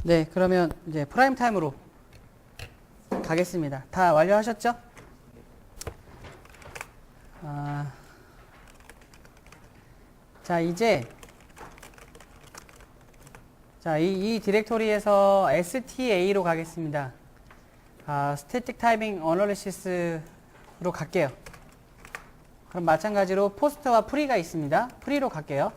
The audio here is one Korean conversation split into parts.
네, 그러면 이제 프라임 타임으로 가겠습니다. 다 완료하셨죠? 자, 이제 이 디렉토리에서 sta로 가겠습니다. Static Timing Analysis로 갈게요. 그럼 마찬가지로 포스트와 프리가 있습니다. 프리로 갈게요.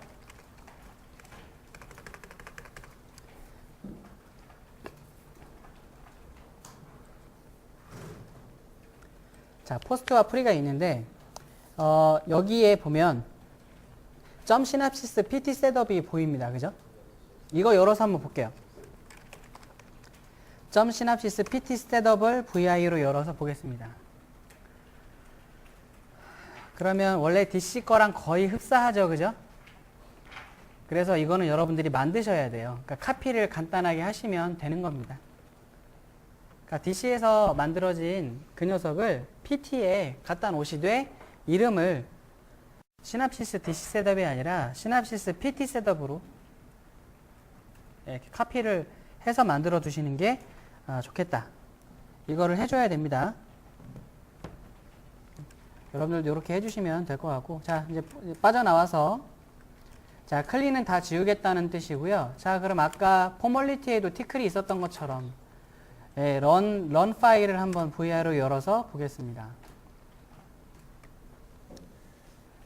자, 포스트와 프리가 있는데 여기에 보면 점 시납시스 PT 셋업이 보입니다. 그죠? 이거 열어서 한번 볼게요. 점 시납시스 PT 셋업을 VI로 열어서 보겠습니다. 그러면 원래 DC 거랑 거의 흡사하죠. 그죠? 그래서 이거는 여러분들이 만드셔야 돼요. 그러니까 카피를 간단하게 하시면 되는 겁니다. 그러니까 DC에서 만들어진 그 녀석을 PT에 갖다 놓으시되 이름을 시납시스 DC 셋업이 아니라 시납시스 PT 셋업으로 이렇게 카피를 해서 만들어 두시는 게 좋겠다. 이거를 해줘야 됩니다. 여러분들도 이렇게 해주시면 될 것 같고, 자, 이제 빠져나와서, 자, 클린은 다 지우겠다는 뜻이고요. 자, 그럼 아까 포멀리티에도 티클이 있었던 것처럼, 예, 런 파일을 한번 VR로 열어서 보겠습니다.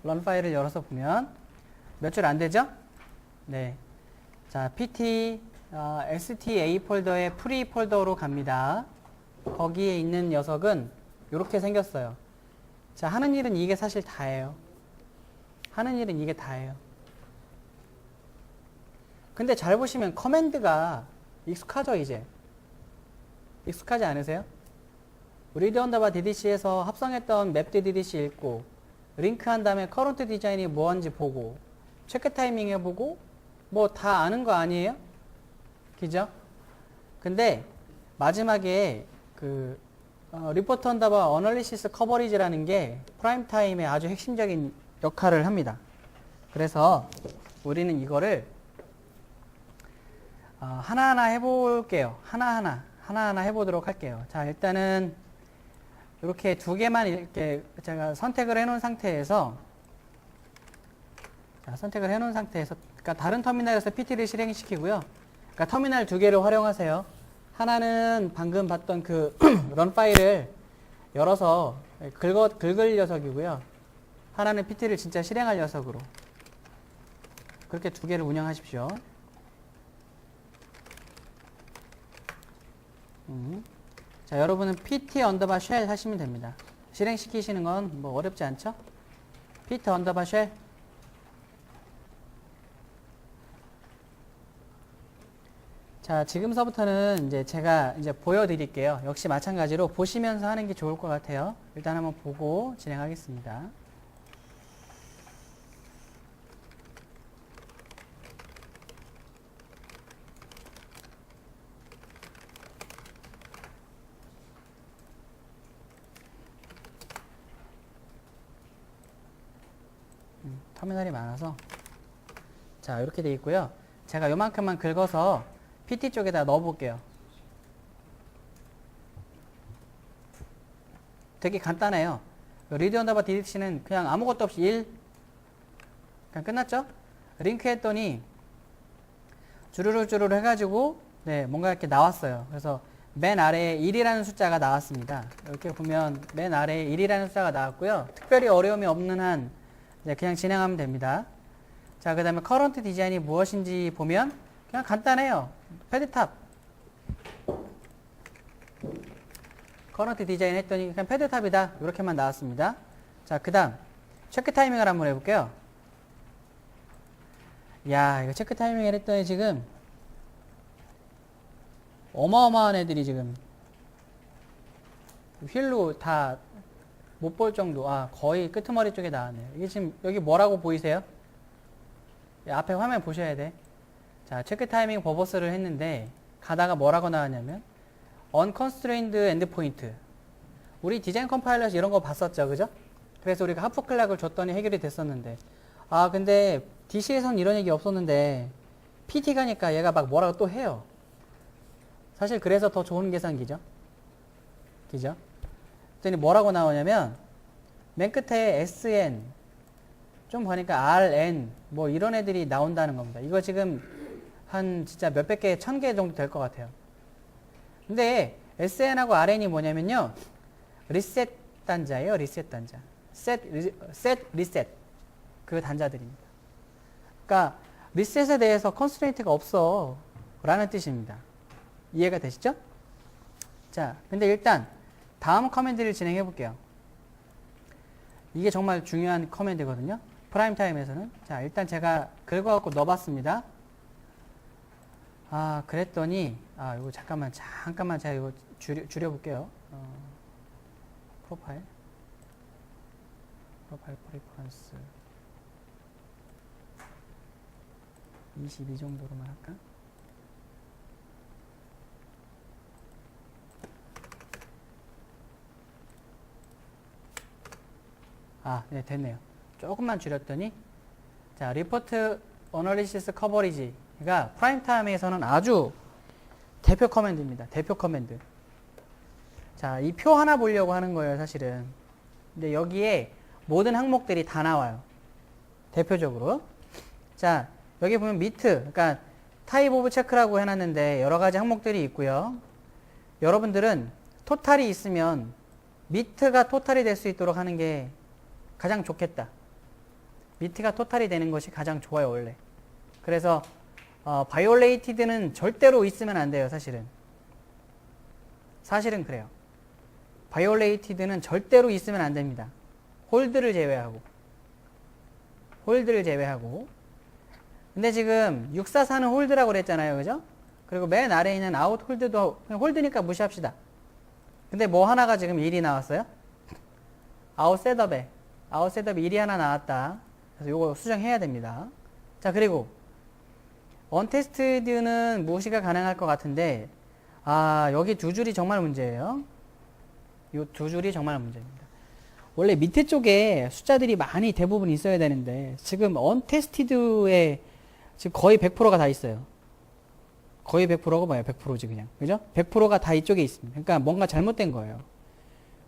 런 파일을 열어서 보면 몇 줄 안 되죠? 네. 자, PT, STA 폴더의 프리 폴더로 갑니다. 거기에 있는 녀석은 이렇게 생겼어요. 자, 하는 일은 이게 사실 다예요. 하는 일은 이게 다예요. 근데 잘 보시면 커맨드가 익숙하죠, 이제? 익숙하지 않으세요? 리드 언더바 DDC에서 합성했던 맵 DDC 읽고, 링크한 다음에 커런트 디자인이 뭐한지 보고, 체크 타이밍 해보고, 뭐 다 아는 거 아니에요? 그죠? 근데 마지막에 그 리포트 언더바 어널리시스 커버리지라는 게 프라임 타임의 아주 핵심적인 역할을 합니다. 그래서 우리는 이거를 하나하나 해볼게요. 하나하나 해보도록 할게요. 자, 일단은 이렇게 두 개만 이렇게 제가 선택을 해놓은 상태에서, 그러니까 다른 터미널에서 PT를 실행시키고요. 그러니까 터미널 두 개를 활용하세요. 하나는 방금 봤던 그 런 파일을 열어서 긁을 녀석이고요. 하나는 PT를 진짜 실행할 녀석으로. 그렇게 두 개를 운영하십시오. 자, 여러분은 PT 언더바 쉘 하시면 됩니다. 실행시키시는 건 뭐 어렵지 않죠? PT 언더바 쉘. 자, 지금서부터는 이제 제가 이제 보여드릴게요. 역시 마찬가지로 보시면서 하는 게 좋을 것 같아요. 일단 한번 보고 진행하겠습니다. 터미널이 많아서. 자, 이렇게 돼 있고요. 제가 요만큼만 긁어서 PT 쪽에다 넣어 볼게요. 되게 간단해요. 리드 언더바 DDC는 그냥 아무것도 없이 1 그냥 끝났죠? 링크 했더니 주르륵 해가지고 네, 뭔가 이렇게 나왔어요. 그래서 맨 아래에 1이라는 숫자가 나왔습니다. 이렇게 보면 맨 아래에 1이라는 숫자가 나왔고요. 특별히 어려움이 없는 한 네, 그냥 진행하면 됩니다. 자, 그 다음에 커런트 디자인이 무엇인지 보면 그냥 간단해요. 패드탑. 커런트 디자인 했더니 그냥 패드탑이다. 이렇게만 나왔습니다. 자, 그 다음 체크 타이밍을 한번 해볼게요. 야, 이거 체크 타이밍을 했더니 지금 어마어마한 애들이 지금 휠로 다 못 볼 정도, 거의 끄트머리 쪽에 나왔네요. 이게 지금 여기 뭐라고 보이세요? 앞에 화면 보셔야 돼. 자, 체크 타이밍 버버스를 했는데 가다가 뭐라고 나왔냐면 unconstrained endpoint. 우리 디자인 컴파일러에서 이런 거 봤었죠, 그죠? 그래서 우리가 하프 클락을 줬더니 해결이 됐었는데, 근데 DC에서는 이런 얘기 없었는데 PT 가니까 얘가 막 뭐라고 또 해요. 사실 그래서 더 좋은 계산기죠. 그죠? 그랬더니 뭐라고 나오냐면 맨 끝에 SN 좀 보니까 RN 뭐 이런 애들이 나온다는 겁니다. 이거 지금 한 진짜 몇백 개, 1000개 정도 될 것 같아요. 근데 SN하고 RN이 뭐냐면요. 리셋 단자예요. 리셋 단자. set 리셋 그 단자들입니다. 그러니까 리셋에 대해서 컨스트레인트가 없어 라는 뜻입니다. 이해가 되시죠? 자, 근데 일단 다음 커맨드를 진행해 볼게요. 이게 정말 중요한 커맨드거든요. 프라임 타임에서는. 자, 일단 제가 긁어갖고 넣어봤습니다. 아, 그랬더니, 이거 잠깐만 제가 이거 줄여볼게요. 프로파일 프리퍼런스 22 정도로만 할까? 네, 됐네요. 조금만 줄였더니, 자, 리포트 어널리시스 커버리지가 프라임 타임에서는 아주 대표 커맨드입니다. 대표 커맨드. 자, 이 표 하나 보려고 하는 거예요, 사실은. 근데 여기에 모든 항목들이 다 나와요. 대표적으로. 자, 여기 보면 미트, 그러니까 타입 오브 체크라고 해놨는데 여러 가지 항목들이 있고요. 여러분들은 토탈이 있으면 미트가 토탈이 될 수 있도록 하는 게 가장 좋겠다. 미트가 토탈이 되는 것이 가장 좋아요, 원래. 그래서 바이올레이티드는 절대로 있으면 안 돼요, 사실은. 사실은 그래요. 바이올레이티드는 절대로 있으면 안 됩니다. 홀드를 제외하고. 근데 지금 644는 홀드라고 그랬잖아요, 그죠? 그리고 맨 아래에 있는 아웃 홀드도 그냥 홀드니까 무시합시다. 근데 뭐 하나가 지금 1이 나왔어요? 아웃 셋업에 1이 하나 나왔다. 그래서 요거 수정해야 됩니다. 자, 그리고 언테스트드는 무시가 가능할 것 같은데, 여기 두 줄이 정말 문제예요. 요 두 줄이 정말 문제입니다. 원래 밑에 쪽에 숫자들이 많이 대부분 있어야 되는데, 지금 언테스티드에 지금 거의 100%가 다 있어요. 거의 100%가 뭐예요? 100%지 그냥. 그죠? 100%가 다 이쪽에 있습니다. 그러니까 뭔가 잘못된 거예요.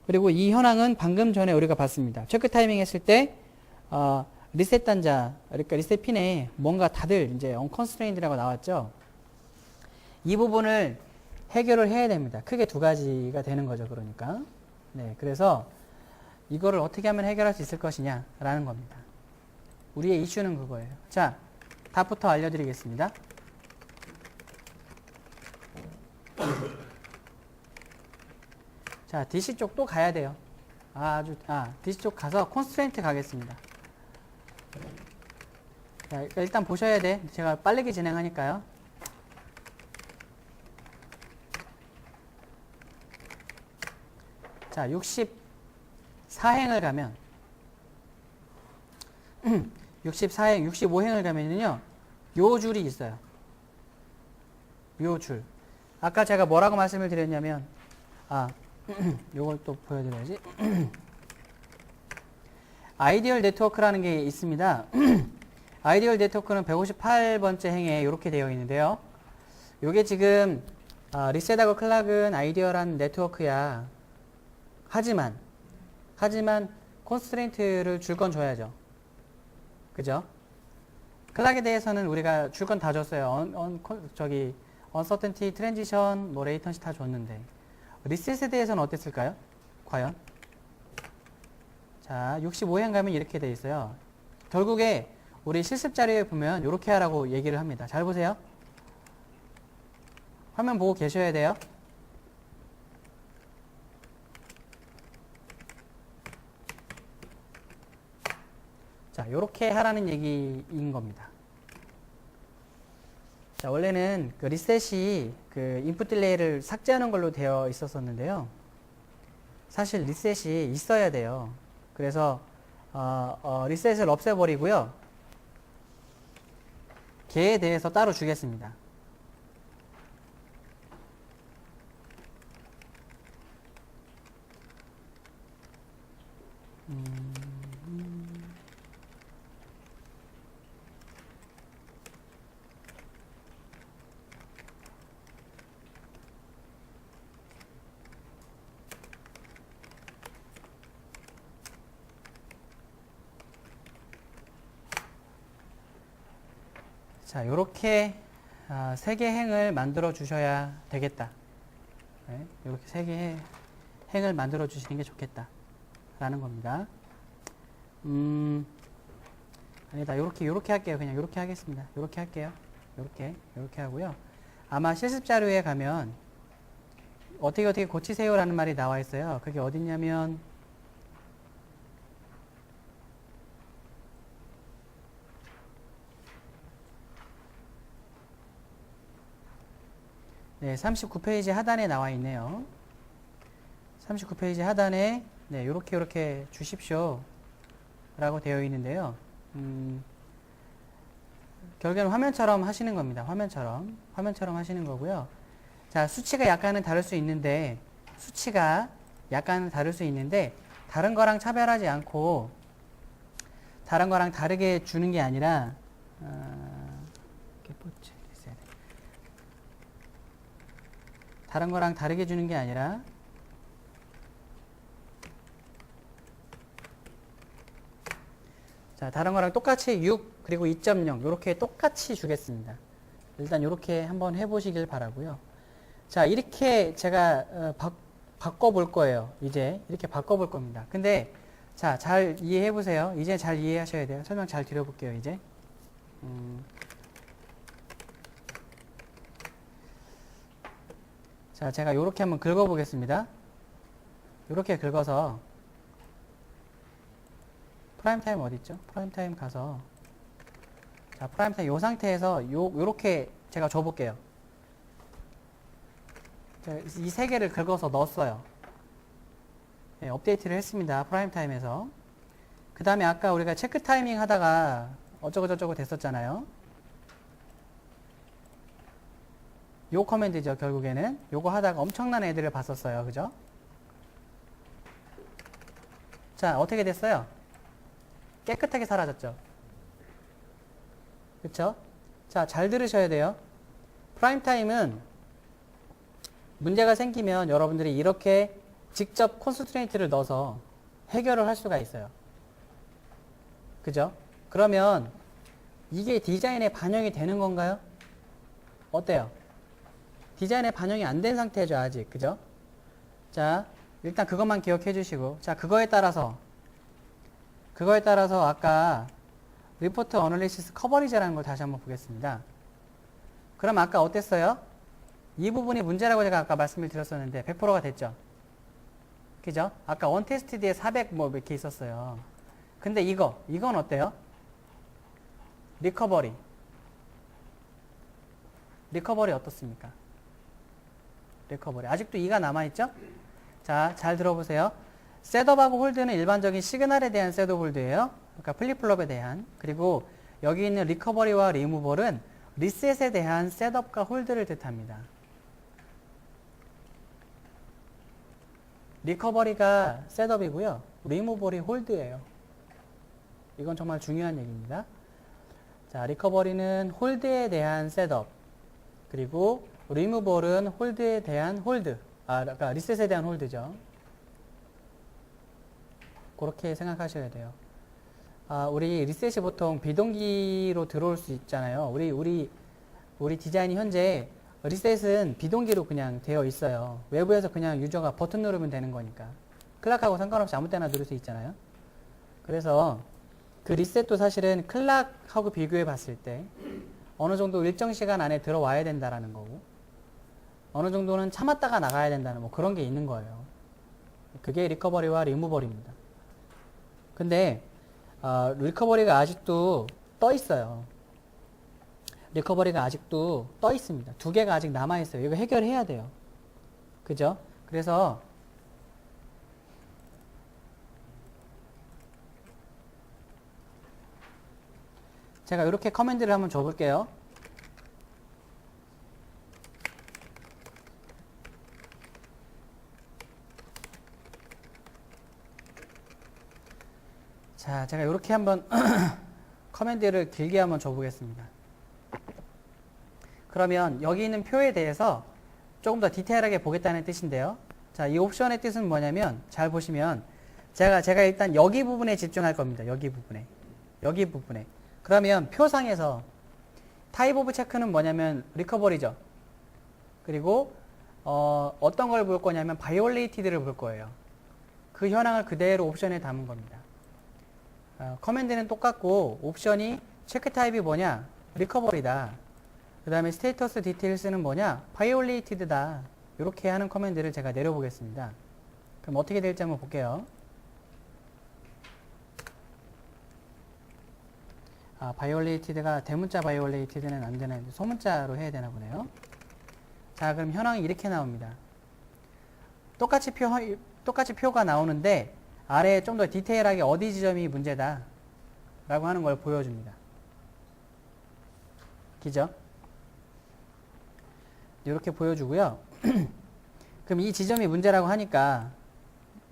그리고 이 현황은 방금 전에 우리가 봤습니다. 체크 타이밍 했을 때, 리셋 단자, 그러니까 리셋 핀에 뭔가 다들 이제 unconstrained라고 나왔죠. 이 부분을 해결을 해야 됩니다. 크게 두 가지가 되는 거죠. 그러니까. 네. 그래서 이거를 어떻게 하면 해결할 수 있을 것이냐라는 겁니다. 우리의 이슈는 그거예요. 자, 답부터 알려드리겠습니다. 자, DC 쪽 또 가야 돼요. DC 쪽 가서 constraint 가겠습니다. 자, 일단 보셔야 돼. 제가 빠르게 진행하니까요. 자, 64행을 가면 64행, 65행을 가면요. 요 줄이 있어요. 요 줄. 아까 제가 뭐라고 말씀을 드렸냐면 요걸 또 보여드려야지. 아이디얼 네트워크라는 게 있습니다. 아이디얼 네트워크는 158번째 행에 이렇게 되어 있는데요. 요게 지금 리셋하고 클락은 아이디얼한 네트워크야. 하지만 컨스트레인트를 줄 건 줘야죠. 그죠? 클락에 대해서는 우리가 줄 건 다 줬어요. uncertainty, transition, 뭐 latency 다 줬는데 리셋에 대해서는 어땠을까요? 과연? 자, 65행 가면 이렇게 돼 있어요. 결국에 우리 실습 자료에 보면 이렇게 하라고 얘기를 합니다. 잘 보세요. 화면 보고 계셔야 돼요. 자, 요렇게 하라는 얘기인 겁니다. 자, 원래는 그 리셋이 그 인풋 딜레이를 삭제하는 걸로 되어 있었었는데요. 사실 리셋이 있어야 돼요. 그래서 리셋을 없애버리고요. 걔에 대해서 따로 주겠습니다. 자, 요렇게 세 개 행을 만들어 주셔야 되겠다. 네, 이렇게 세 개 행을 만들어 주시는 게 좋겠다 라는 겁니다. 아니다. 요렇게 할게요. 그냥 요렇게 하겠습니다. 요렇게 할게요. 요렇게 하고요. 아마 실습 자료에 가면 어떻게 고치세요 라는 말이 나와 있어요. 그게 어딨냐면 네, 39페이지 하단에 나와 있네요. 39페이지 하단에 네, 요렇게 주십시오 라고 되어 있는데요. 결국에는 화면처럼 하시는 겁니다. 화면처럼 하시는 거고요. 자, 수치가 약간은 다를 수 있는데 다른 거랑 차별하지 않고 다른 거랑 다르게 주는 게 아니라 다른 거랑 다르게 주는 게 아니라 자, 다른 거랑 똑같이 6 그리고 2.0 이렇게 똑같이 주겠습니다. 일단 이렇게 한번 해보시길 바라고요. 자, 이렇게 제가 바꿔볼 거예요. 이제 이렇게 바꿔볼 겁니다. 근데 자, 잘 이해해 보세요. 이제 잘 이해하셔야 돼요. 설명 잘 드려볼게요. 이제 자, 제가 이렇게 한번 긁어보겠습니다. 이렇게 긁어서 프라임타임 어딨죠? 프라임타임 가서 자, 프라임타임 이 상태에서 요렇게 제가 줘볼게요. 이 세 개를 긁어서 넣었어요. 네, 업데이트를 했습니다. 프라임타임에서. 그 다음에 아까 우리가 체크 타이밍 하다가 어쩌고저쩌고 됐었잖아요. 요 커맨드죠. 결국에는 요거 하다가 엄청난 애들을 봤었어요. 그죠? 자, 어떻게 됐어요? 깨끗하게 사라졌죠. 그쵸? 자, 잘 들으셔야 돼요. 프라임타임은 문제가 생기면 여러분들이 이렇게 직접 콘스트레인트를 넣어서 해결을 할 수가 있어요. 그죠? 그러면 이게 디자인에 반영이 되는 건가요? 어때요? 디자인에 반영이 안 된 상태죠, 아직. 그죠? 자, 일단 그것만 기억해 주시고. 자, 그거에 따라서 아까 리포트 어널리시스 커버리지라는 걸 다시 한번 보겠습니다. 그럼 아까 어땠어요? 이 부분이 문제라고 제가 아까 말씀을 드렸었는데 100%가 됐죠? 그죠? 아까 원테스트드에 400 뭐 이렇게 있었어요. 근데 이건 어때요? 리커버리 어떻습니까? 리커버리 아직도 2가 남아있죠? 자, 잘 들어보세요. 셋업하고 홀드는 일반적인 시그널에 대한 셋업 홀드예요. 그러니까 플립플롭에 대한. 그리고 여기 있는 리커버리와 리무벌은 리셋에 대한 셋업과 홀드를 뜻합니다. 리커버리가 셋업이고요. 리무벌이 홀드예요. 이건 정말 중요한 얘기입니다. 자, 리커버리는 홀드에 대한 셋업, 그리고 리무벌은 홀드에 대한 홀드, 그러니까 리셋에 대한 홀드죠. 그렇게 생각하셔야 돼요. 우리 리셋이 보통 비동기로 들어올 수 있잖아요. 우리 디자인이 현재 리셋은 비동기로 그냥 되어 있어요. 외부에서 그냥 유저가 버튼 누르면 되는 거니까. 클락하고 상관없이 아무 때나 누를 수 있잖아요. 그래서 그 리셋도 사실은 클락하고 비교해 봤을 때 어느 정도 일정 시간 안에 들어와야 된다라는 거고, 어느 정도는 참았다가 나가야 된다는 뭐 그런 게 있는 거예요. 그게 리커버리와 리무벌입니다. 근데 리커버리가 아직도 떠 있어요. 리커버리가 아직도 떠 있습니다. 2개가 아직 남아 있어요. 이거 해결해야 돼요. 그죠? 그래서 제가 이렇게 커맨드를 한번 줘볼게요. 자, 제가 이렇게 한번 커맨드를 길게 한번 줘보겠습니다. 그러면 여기 있는 표에 대해서 조금 더 디테일하게 보겠다는 뜻인데요. 자, 이 옵션의 뜻은 뭐냐면 잘 보시면 제가 일단 여기 부분에 집중할 겁니다. 여기 부분에. 그러면 표상에서 타입 오브 체크는 뭐냐면 리커버리죠. 그리고 어떤 걸 볼 거냐면 바이올레이티드를 볼 거예요. 그 현황을 그대로 옵션에 담은 겁니다. 커맨드는 똑같고 옵션이 체크 타입이 뭐냐? 리커버리다. 그 다음에 스테이터스 디테일스는 뭐냐? 바이올레이티드다. 이렇게 하는 커맨드를 제가 내려보겠습니다. 그럼 어떻게 될지 한번 볼게요. 바이올레이티드가 대문자 바이올레이티드는 안 되는 소문자로 해야 되나 보네요. 자, 그럼 현황이 이렇게 나옵니다. 똑같이 표가 나오는데 아래에 좀 더 디테일하게 어디 지점이 문제다 라고 하는 걸 보여줍니다. 그죠? 이렇게 보여주고요. 그럼 이 지점이 문제라고 하니까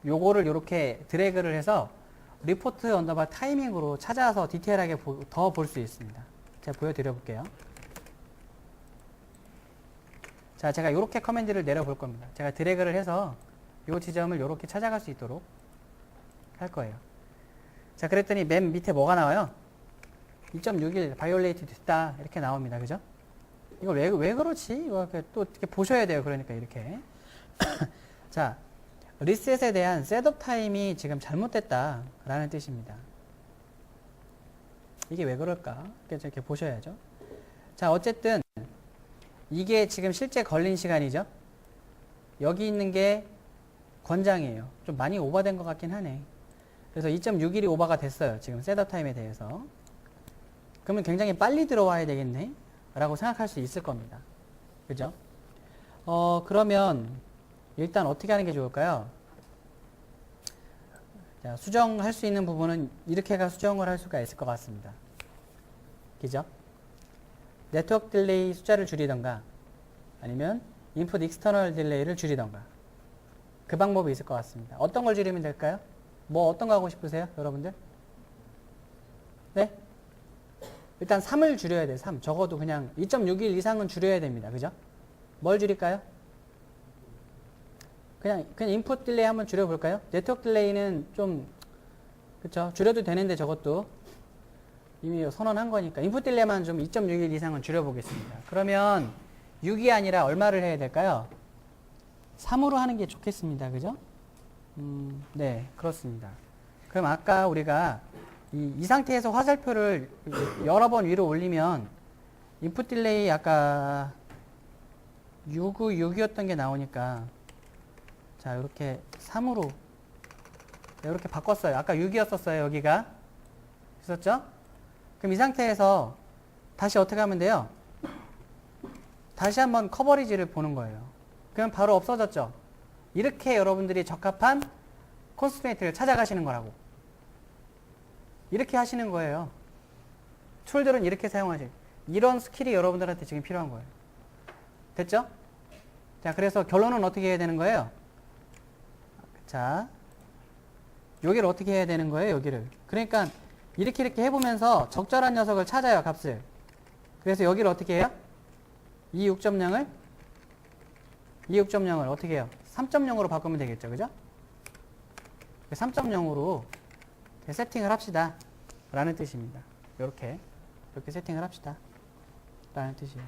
요거를 이렇게 드래그를 해서 리포트 언더바 타이밍으로 찾아서 디테일하게 더 볼 수 있습니다. 제가 보여드려 볼게요. 자, 제가 이렇게 커맨드를 내려볼 겁니다. 제가 드래그를 해서 이 지점을 이렇게 찾아갈 수 있도록 할 거예요. 자, 그랬더니 맨 밑에 뭐가 나와요? 2.61 바이올레이트 됐다 이렇게 나옵니다. 그죠? 이거 왜 그렇지? 이거 또 이렇게 보셔야 돼요. 그러니까 이렇게. 자, 리셋에 대한 셋업 타임이 지금 잘못됐다 라는 뜻입니다. 이게 왜 그럴까? 이렇게 보셔야죠. 자, 어쨌든 이게 지금 실제 걸린 시간이죠. 여기 있는 게 권장이에요. 좀 많이 오버된 것 같긴 하네. 그래서 2.61이 오버가 됐어요. 지금 셋업 타임에 대해서. 그러면 굉장히 빨리 들어와야 되겠네 라고 생각할 수 있을 겁니다. 그죠? 그러면 일단 어떻게 하는 게 좋을까요? 자, 수정할 수 있는 부분은 이렇게가 수정을 할 수가 있을 것 같습니다. 그죠? 네트워크 딜레이 숫자를 줄이던가 아니면 인풋 익스터널 딜레이를 줄이던가 그 방법이 있을 것 같습니다. 어떤 걸 줄이면 될까요? 뭐 어떤 거 하고 싶으세요? 여러분들? 네? 일단 3을 줄여야 돼요. 3. 적어도 그냥 2.61 이상은 줄여야 됩니다. 그죠? 뭘 줄일까요? 그냥 인풋 딜레이 한번 줄여볼까요? 네트워크 딜레이는 좀 그쵸? 줄여도 되는데 저것도 이미 선언한 거니까 인풋 딜레이만 좀 2.61 이상은 줄여보겠습니다. 그러면 6이 아니라 얼마를 해야 될까요? 3으로 하는 게 좋겠습니다. 그죠? 네, 그렇습니다. 그럼 아까 우리가 이 상태에서 화살표를 여러 번 위로 올리면 인풋 딜레이 아까 6이었던 게 나오니까 자, 이렇게 3으로 이렇게 바꿨어요. 아까 6이었었어요. 여기가 있었죠? 그럼 이 상태에서 다시 어떻게 하면 돼요? 다시 한번 커버리지를 보는 거예요. 그럼 바로 없어졌죠? 이렇게 여러분들이 적합한 콘스트레인트를 찾아가시는 거라고. 이렇게 하시는 거예요. 툴들은 이렇게 사용하세요. 이런 스킬이 여러분들한테 지금 필요한 거예요. 됐죠? 자, 그래서 결론은 어떻게 해야 되는 거예요? 자, 여기를 어떻게 해야 되는 거예요? 여기를. 그러니까 이렇게 해보면서 적절한 녀석을 찾아요. 값을. 그래서 여기를 어떻게 해요? 이 6.0을 어떻게 해요? 3.0으로 바꾸면 되겠죠. 그죠? 3.0으로 세팅을 합시다. 라는 뜻입니다. 이렇게 세팅을 합시다. 라는 뜻이에요.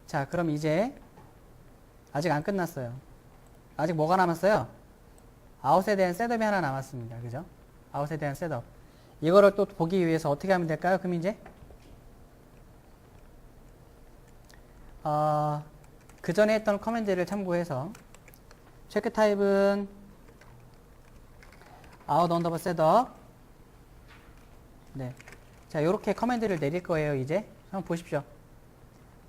자, 그럼 이제 아직 안 끝났어요. 아직 뭐가 남았어요? 아웃에 대한 셋업이 하나 남았습니다. 그죠? 아웃에 대한 셋업. 이거를 또 보기 위해서 어떻게 하면 될까요? 그럼 이제 그 전에 했던 커맨드를 참고해서 체크 타입은 out 언더바 셋업. 네. 자, 요렇게 커맨드를 내릴 거예요. 이제 한번 보십시오.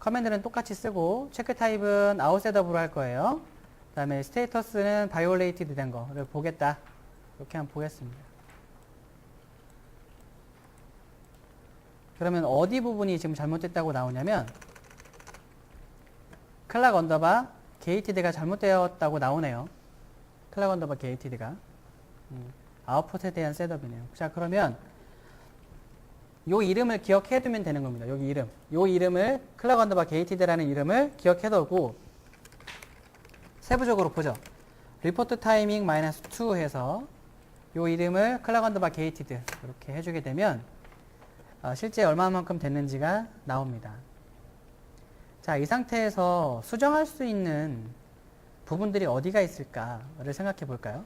커맨드는 똑같이 쓰고 체크 타입은 out 셋업으로 할 거예요. 그 다음에 스테이터스는 바이올레이티드 된 거를 보겠다. 이렇게 한번 보겠습니다. 그러면 어디 부분이 지금 잘못됐다고 나오냐면 클락 언더바 게이티드가 잘못되었다고 나오네요. 클락 언더바 게이티드가 아웃풋에 대한 셋업이네요. 자, 그러면 요 이름을 기억해 두면 되는 겁니다. 여기 이름. 요 이름을 클락 언더바 게이티드라는 이름을 기억해 두고 세부적으로 보죠. 리포트 타이밍 -2 해서 요 이름을 클락 언더바 게이티드 이렇게 해주게 되면 실제 얼마만큼 됐는지가 나옵니다. 자, 이 상태에서 수정할 수 있는 부분들이 어디가 있을까를 생각해 볼까요?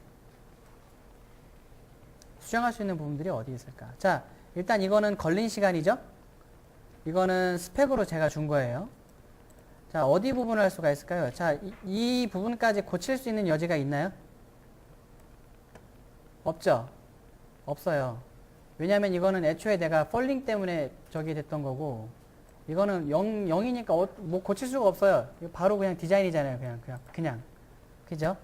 수정할 수 있는 부분들이 어디 있을까? 자, 일단 이거는 걸린 시간이죠? 이거는 스펙으로 제가 준 거예요. 자, 어디 부분을 할 수가 있을까요? 자, 이 부분까지 고칠 수 있는 여지가 있나요? 없죠? 없어요. 왜냐면 이거는 애초에 내가 폴링 때문에 저기 됐던 거고, 이거는 0이니까 뭐 고칠 수가 없어요. 이거 바로 그냥 디자인이잖아요. 그냥. 그죠?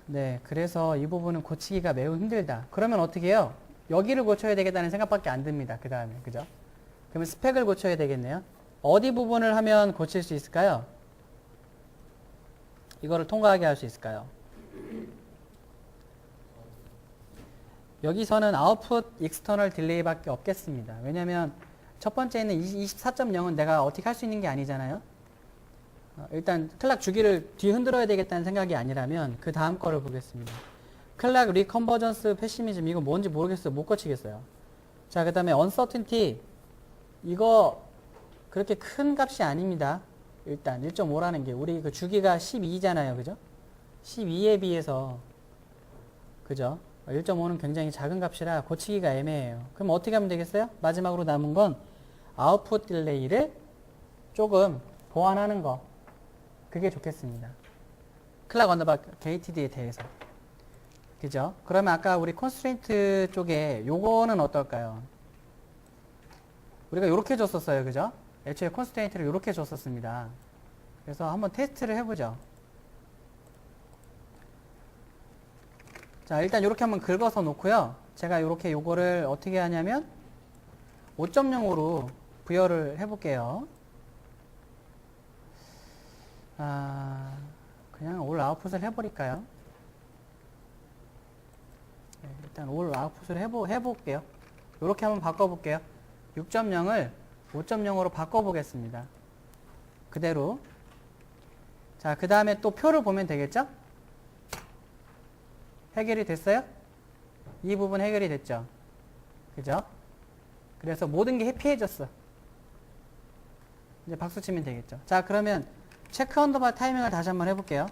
네. 그래서 이 부분은 고치기가 매우 힘들다. 그러면 어떻게 해요? 여기를 고쳐야 되겠다는 생각밖에 안 듭니다. 그 다음에. 그죠? 그러면 스펙을 고쳐야 되겠네요. 어디 부분을 하면 고칠 수 있을까요? 이거를 통과하게 할 수 있을까요? 여기서는 아웃풋 익스터널 딜레이밖에 없겠습니다. 왜냐면 첫 번째는 24.0은 내가 어떻게 할 수 있는 게 아니잖아요. 일단 클락 주기를 뒤흔들어야 되겠다는 생각이 아니라면 그 다음 거를 보겠습니다. 클락 리컨버전스 패시미즘, 이거 뭔지 모르겠어요. 못 고치겠어요. 자, 그 다음에 uncertainty, 이거 그렇게 큰 값이 아닙니다. 일단 1.5라는 게 우리 그 주기가 12잖아요. 그죠? 12에 비해서, 그죠? 1.5는 굉장히 작은 값이라 고치기가 애매해요. 그럼 어떻게 하면 되겠어요? 마지막으로 남은 건 아웃풋 딜레이를 조금 보완하는 거. 그게 좋겠습니다. 클락 언더바 게이티드에 대해서. 그죠? 그러면 아까 우리 컨스트레인트 쪽에 요거는 어떨까요? 우리가 요렇게 줬었어요. 그죠? 애초에 컨스트레인트를 요렇게 줬었습니다. 그래서 한번 테스트를 해보죠. 자, 일단 요렇게 한번 긁어서 놓고요. 제가 요렇게 요거를 어떻게 하냐면 5.0으로 부여를 해볼게요. 그냥 올 아웃풋을 해버릴까요? 네, 일단 올 아웃풋을 해볼게요. 요렇게 한번 바꿔볼게요. 6.0을 5.0으로 바꿔보겠습니다. 그대로. 자, 그 다음에 또 표를 보면 되겠죠? 해결이 됐어요? 이 부분 해결이 됐죠? 그죠? 그래서 모든 게 해피해졌어. 이제 박수 치면 되겠죠? 자, 그러면 체크 언더바 타이밍을 다시 한번 해볼게요.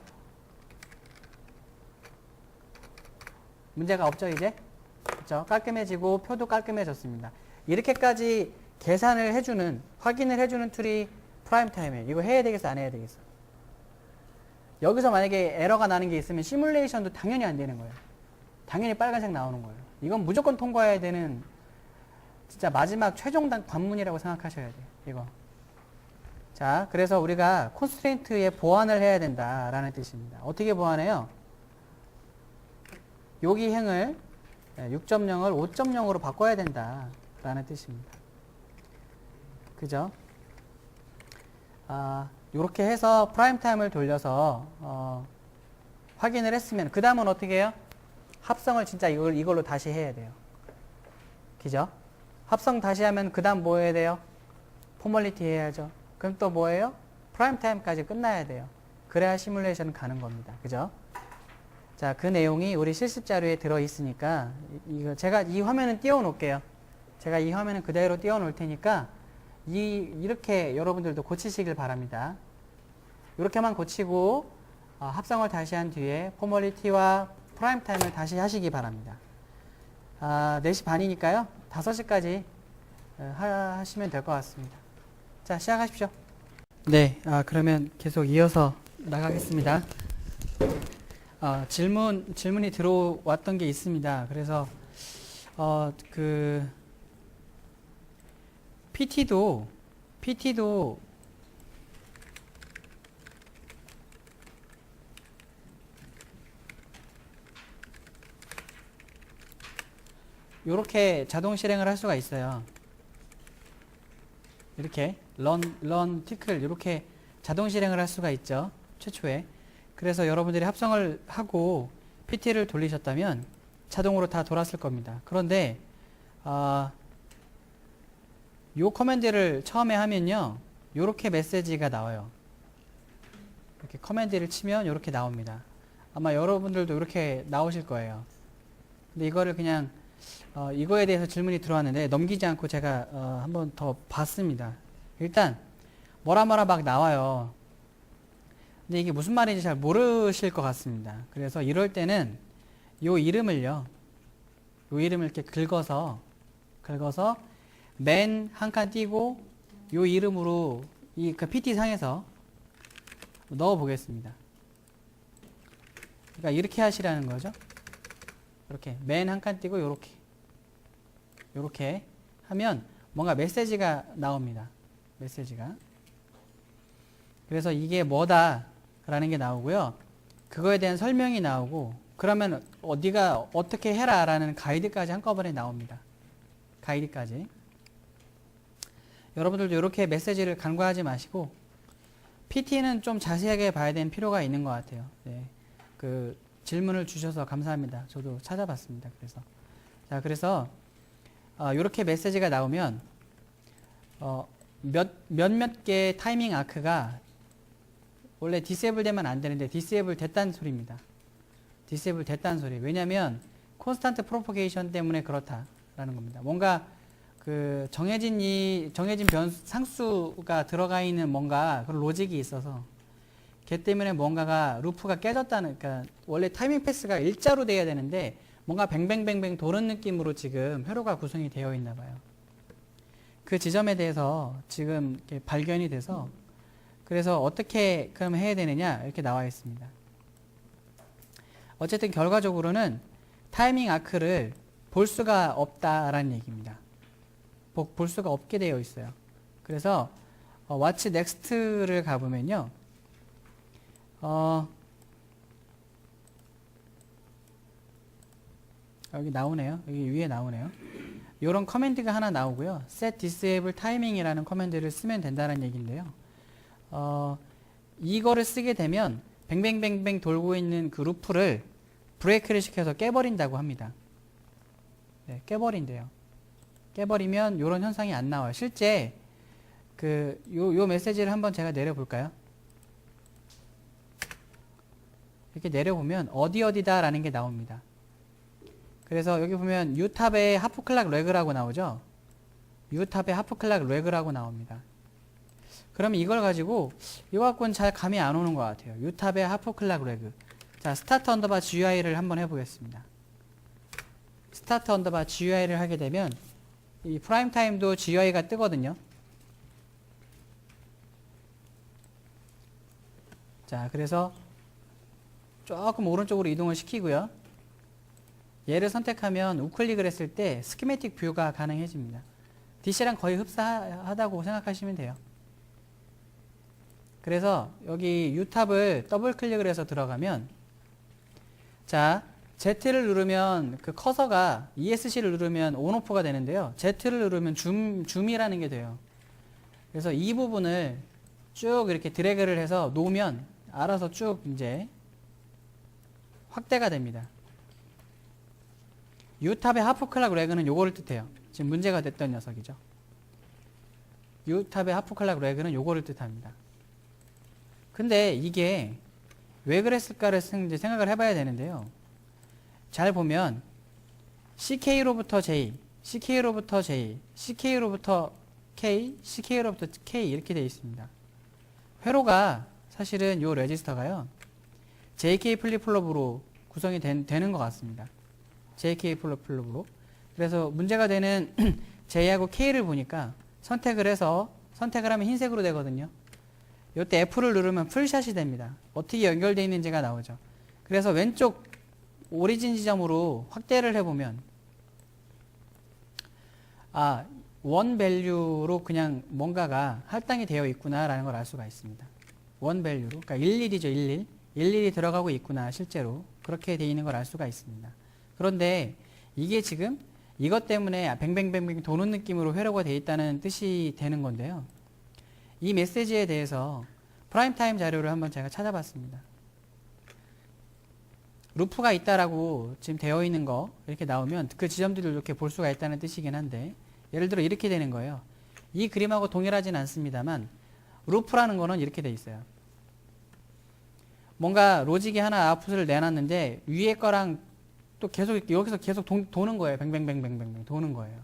문제가 없죠, 이제? 그죠? 깔끔해지고 표도 깔끔해졌습니다. 이렇게까지 계산을 해주는, 확인을 해주는 툴이 프라임 타임이에요. 이거 해야 되겠어, 안 해야 되겠어? 여기서 만약에 에러가 나는 게 있으면 시뮬레이션도 당연히 안 되는 거예요. 당연히 빨간색 나오는 거예요. 이건 무조건 통과해야 되는 진짜 마지막 최종 관문이라고 생각하셔야 돼요. 이거. 자, 그래서 우리가 콘스트레인트에 보완을 해야 된다라는 뜻입니다. 어떻게 보완해요? 여기 행을 6.0을 5.0으로 바꿔야 된다라는 뜻입니다. 그죠? 요렇게 해서 프라임 타임을 돌려서 확인을 했으면 그 다음은 어떻게 해요? 합성을 진짜 이걸로 다시 해야 돼요. 그죠? 합성 다시 하면 그 다음 뭐 해야 돼요? 포멀리티 해야죠. 그럼 또 뭐예요? 프라임 타임까지 끝나야 돼요. 그래야 시뮬레이션 가는 겁니다. 그죠? 자, 그 내용이 우리 실습 자료에 들어 있으니까 이거 제가 이 화면은 띄워 놓을게요. 제가 이 화면은 그대로 띄워 놓을 테니까 이렇게 여러분들도 고치시길 바랍니다. 이렇게만 고치고 합성을 다시 한 뒤에 포멀리티와 프라임 타임을 다시 하시기 바랍니다. 4시 반이니까요. 5시까지 하시면 될 것 같습니다. 자, 시작하십시오. 네, 그러면 계속 이어서 나가겠습니다. 질문이 들어왔던 게 있습니다. 그래서 PT도 요렇게 자동 실행을 할 수가 있어요. 이렇게 run 티클 이렇게 자동 실행을 할 수가 있죠. 최초에. 그래서 여러분들이 합성을 하고 PT를 돌리셨다면 자동으로 다 돌았을 겁니다. 그런데 요 커맨드를 처음에 하면요, 요렇게 메시지가 나와요. 이렇게 커맨드를 치면 요렇게 나옵니다. 아마 여러분들도 이렇게 나오실 거예요. 근데 이거를 그냥 이거에 대해서 질문이 들어왔는데 넘기지 않고 제가 한번 더 봤습니다. 일단 뭐라 막 나와요. 근데 이게 무슨 말인지 잘 모르실 것 같습니다. 그래서 이럴 때는 요 이름을요. 요 이름을 이렇게 긁어서 맨 한 칸 띄고 요 이름으로 그 PT 상에서 넣어 보겠습니다. 그러니까 이렇게 하시라는 거죠. 이렇게 맨 한 칸 띄고 요렇게 하면 뭔가 메시지가 나옵니다. 메시지가. 그래서 이게 뭐다 라는 게 나오고요. 그거에 대한 설명이 나오고, 그러면 네가 어떻게 해라 라는 가이드까지 한꺼번에 나옵니다. 가이드까지. 여러분들도 이렇게 메시지를 간과하지 마시고 PT는 좀 자세하게 봐야 되는 필요가 있는 것 같아요. 네. 그 질문을 주셔서 감사합니다. 저도 찾아봤습니다. 그래서 이렇게 메시지가 나오면 몇몇 개 타이밍 아크가 원래 디세이블 되면 안 되는데 디세이블 됐다는 소리입니다. 디세이블 됐다는 소리. 왜냐하면 콘스탄트 프로포게이션 때문에 그렇다라는 겁니다. 뭔가 그 정해진 상수가 들어가 있는 뭔가 그런 로직이 있어서 걔 때문에 뭔가가 루프가 깨졌다는, 그러니까 원래 타이밍 패스가 일자로 돼야 되는데 뭔가 뱅뱅뱅뱅 도는 느낌으로 지금 회로가 구성이 되어 있나 봐요. 그 지점에 대해서 지금 이렇게 발견이 돼서, 그래서 어떻게 그럼 해야 되느냐 이렇게 나와 있습니다. 어쨌든 결과적으로는 타이밍 아크를 볼 수가 없다라는 얘기입니다. 볼 수가 없게 되어 있어요. 그래서 What's Next를 가보면요. 여기 나오네요. 여기 위에 나오네요. 이런 커맨드가 하나 나오고요. set disable timing이라는 커맨드를 쓰면 된다는 얘기인데요. 이거를 쓰게 되면 뱅뱅뱅뱅 돌고 있는 그 루프를 브레이크를 시켜서 깨버린다고 합니다. 네, 깨버린대요. 깨버리면 이런 현상이 안 나와요. 실제 요 메시지를 한번 제가 내려볼까요? 이렇게 내려보면 어디다 라는 게 나옵니다. 그래서 여기 보면 유탑에 하프 클락 레그라고 나오죠. 유탑에 하프 클락 레그라고 나옵니다. 그러면 이걸 가지고 이거 갖고는 잘 감이 안 오는 것 같아요. 유탑에 하프 클락 레그. 자, 스타트 언더바 GUI를 한번 해보겠습니다. 스타트 언더바 GUI를 하게 되면 이 프라임 타임도 GUI가 뜨거든요. 자, 그래서 조금 오른쪽으로 이동을 시키고요. 얘를 선택하면 우클릭을 했을 때 스키매틱 뷰가 가능해집니다. DC랑 거의 흡사하다고 생각하시면 돼요. 그래서 여기 U탑을 더블 클릭을 해서 들어가면, 자, Z를 누르면 그 커서가 ESC를 누르면 온오프가 되는데요. Z를 누르면 줌이라는 게 돼요. 그래서 이 부분을 쭉 이렇게 드래그를 해서 놓으면 알아서 쭉 이제 확대가 됩니다. U탑의 하프 클락 레그는 요거를 뜻해요. 지금 문제가 됐던 녀석이죠. U탑의 하프 클락 레그는 요거를 뜻합니다. 근데 이게 왜 그랬을까를 이제 생각을 해봐야 되는데요. 잘 보면 CK로부터 J, CK로부터 J, CK로부터 K, CK로부터 K 이렇게 되어 있습니다. 회로가 사실은 요 레지스터가요. JK 플립플롭으로 구성이 되는 것 같습니다. JK 플립플롭으로. 그래서 문제가 되는 J하고 K를 보니까 선택을 하면 흰색으로 되거든요. 이때 F를 누르면 풀샷이 됩니다. 어떻게 연결되어 있는지가 나오죠. 그래서 왼쪽 오리진 지점으로 확대를 해보면 원 밸류로 그냥 뭔가가 할당이 되어 있구나라는 걸 알 수가 있습니다. 원 밸류로, 그러니까 11이죠. 11이 들어가고 있구나. 실제로 그렇게 되어 있는 걸 알 수가 있습니다. 그런데 이게 지금 이것 때문에 뱅뱅뱅뱅 도는 느낌으로 회로가 되어 있다는 뜻이 되는 건데요. 이 메시지에 대해서 프라임타임 자료를 한번 제가 찾아봤습니다. 루프가 있다라고 지금 되어 있는 거 이렇게 나오면 그 지점들을 이렇게 볼 수가 있다는 뜻이긴 한데, 예를 들어 이렇게 되는 거예요. 이 그림하고 동일하진 않습니다만 루프라는 거는 이렇게 돼 있어요. 뭔가 로직이 하나 아웃풋을 내놨는데 위에 거랑 또 계속 여기서 계속 도는 거예요. 뱅뱅뱅뱅뱅 도는 거예요.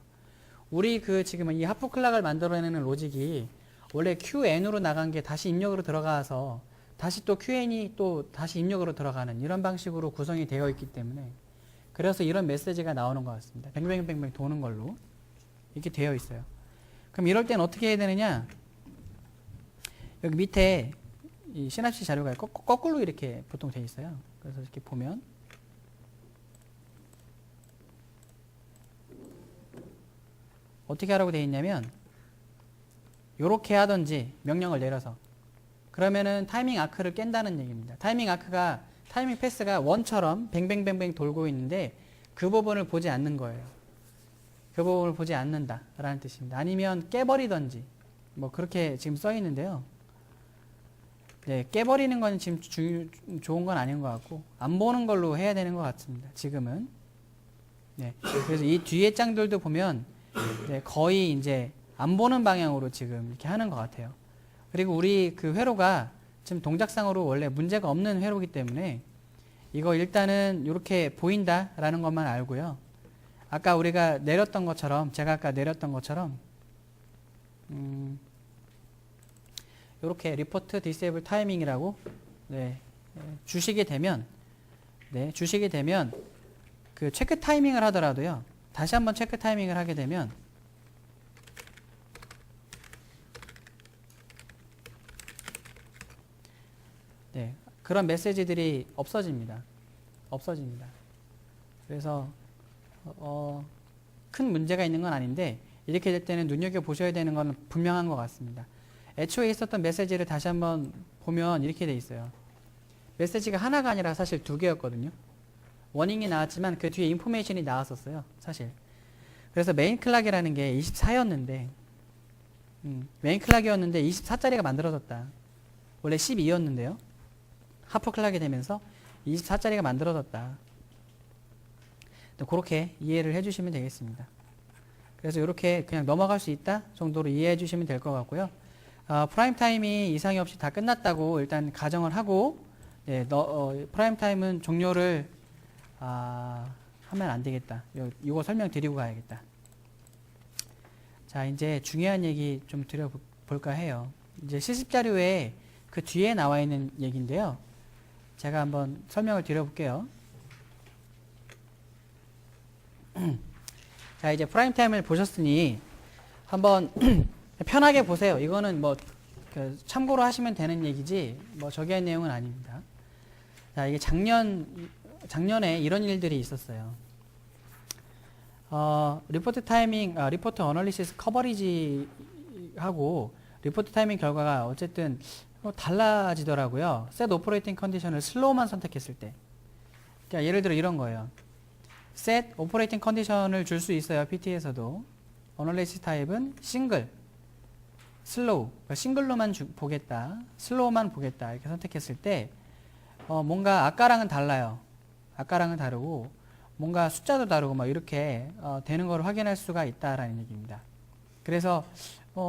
우리 그 지금 이 하프 클락을 만들어내는 로직이 원래 QN으로 나간 게 다시 입력으로 들어가서 다시 또 QN이 또 다시 입력으로 들어가는 이런 방식으로 구성이 되어 있기 때문에 그래서 이런 메시지가 나오는 것 같습니다. 뱅뱅뱅뱅 도는 걸로 이렇게 되어 있어요. 그럼 이럴 땐 어떻게 해야 되느냐? 여기 밑에 이 시납시 자료가 거꾸로 이렇게 보통 되어 있어요. 그래서 이렇게 보면 어떻게 하라고 되어 있냐면 요렇게 하든지 명령을 내려서 그러면은 타이밍 아크를 깬다는 얘기입니다. 타이밍 패스가 원처럼 뱅뱅뱅뱅 돌고 있는데 그 부분을 보지 않는 거예요. 그 부분을 보지 않는다 라는 뜻입니다. 아니면 깨버리든지 뭐 그렇게 지금 써 있는데요. 네, 깨버리는 건 지금 좋은 건 아닌 것 같고 안 보는 걸로 해야 되는 것 같습니다. 지금은. 네, 그래서 이 뒤에 짱들도 보면 네, 거의 이제 안 보는 방향으로 지금 이렇게 하는 것 같아요. 그리고 우리 그 회로가 지금 동작상으로 원래 문제가 없는 회로이기 때문에 이거 일단은 이렇게 보인다라는 것만 알고요. 아까 우리가 내렸던 것처럼 제가 아까 내렸던 것처럼 이렇게 리포트 디세이블 타이밍이라고 네, 주시게 되면 그 체크 타이밍을 하더라도요. 다시 한번 체크 타이밍을 하게 되면 네, 그런 메시지들이 없어집니다. 그래서 큰 문제가 있는 건 아닌데 이렇게 될 때는 눈여겨보셔야 되는 건 분명한 것 같습니다. 애초에 있었던 메시지를 다시 한번 보면 이렇게 돼 있어요. 메시지가 하나가 아니라 사실 두 개였거든요. 워닝이 나왔지만 그 뒤에 인포메이션이 나왔었어요. 사실. 그래서 메인 클락이라는 게 24였는데 메인 클락이었는데 24짜리가 만들어졌다. 원래 12였는데요. 하프 클락이 되면서 24짜리가 만들어졌다. 그렇게 이해를 해주시면 되겠습니다. 그래서 이렇게 그냥 넘어갈 수 있다 정도로 이해해 주시면 될 것 같고요. 프라임 타임이 이상이 없이 다 끝났다고 일단 가정을 하고 네, 프라임 타임은 종료를 하면 안 되겠다. 이거 설명드리고 가야겠다. 자, 이제 중요한 얘기 좀 드려볼까 해요. 이제 실습 자료에 그 뒤에 나와 있는 얘기인데요. 제가 한번 설명을 드려볼게요. 자, 이제 프라임 타임을 보셨으니 한번 편하게 보세요. 이거는 뭐 참고로 하시면 되는 얘기지 뭐 저기한 내용은 아닙니다. 자, 이게 작년에 이런 일들이 있었어요. 리포트 타이밍, 리포트 어널리시스 커버리지하고 리포트 타이밍 결과가 어쨌든 달라지더라고요. set operating condition을 슬로우만 선택했을 때. 그러니까 예를 들어 이런 거예요. set operating condition을 줄 수 있어요. PT에서도. 어널리시스 타입은 싱글, 슬로우, 싱글로만 보겠다, 슬로우만 보겠다 이렇게 선택했을 때 뭔가 아까랑은 달라요. 아까랑은 다르고 뭔가 숫자도 다르고 막 이렇게 되는 걸 확인할 수가 있다라는 얘기입니다. 그래서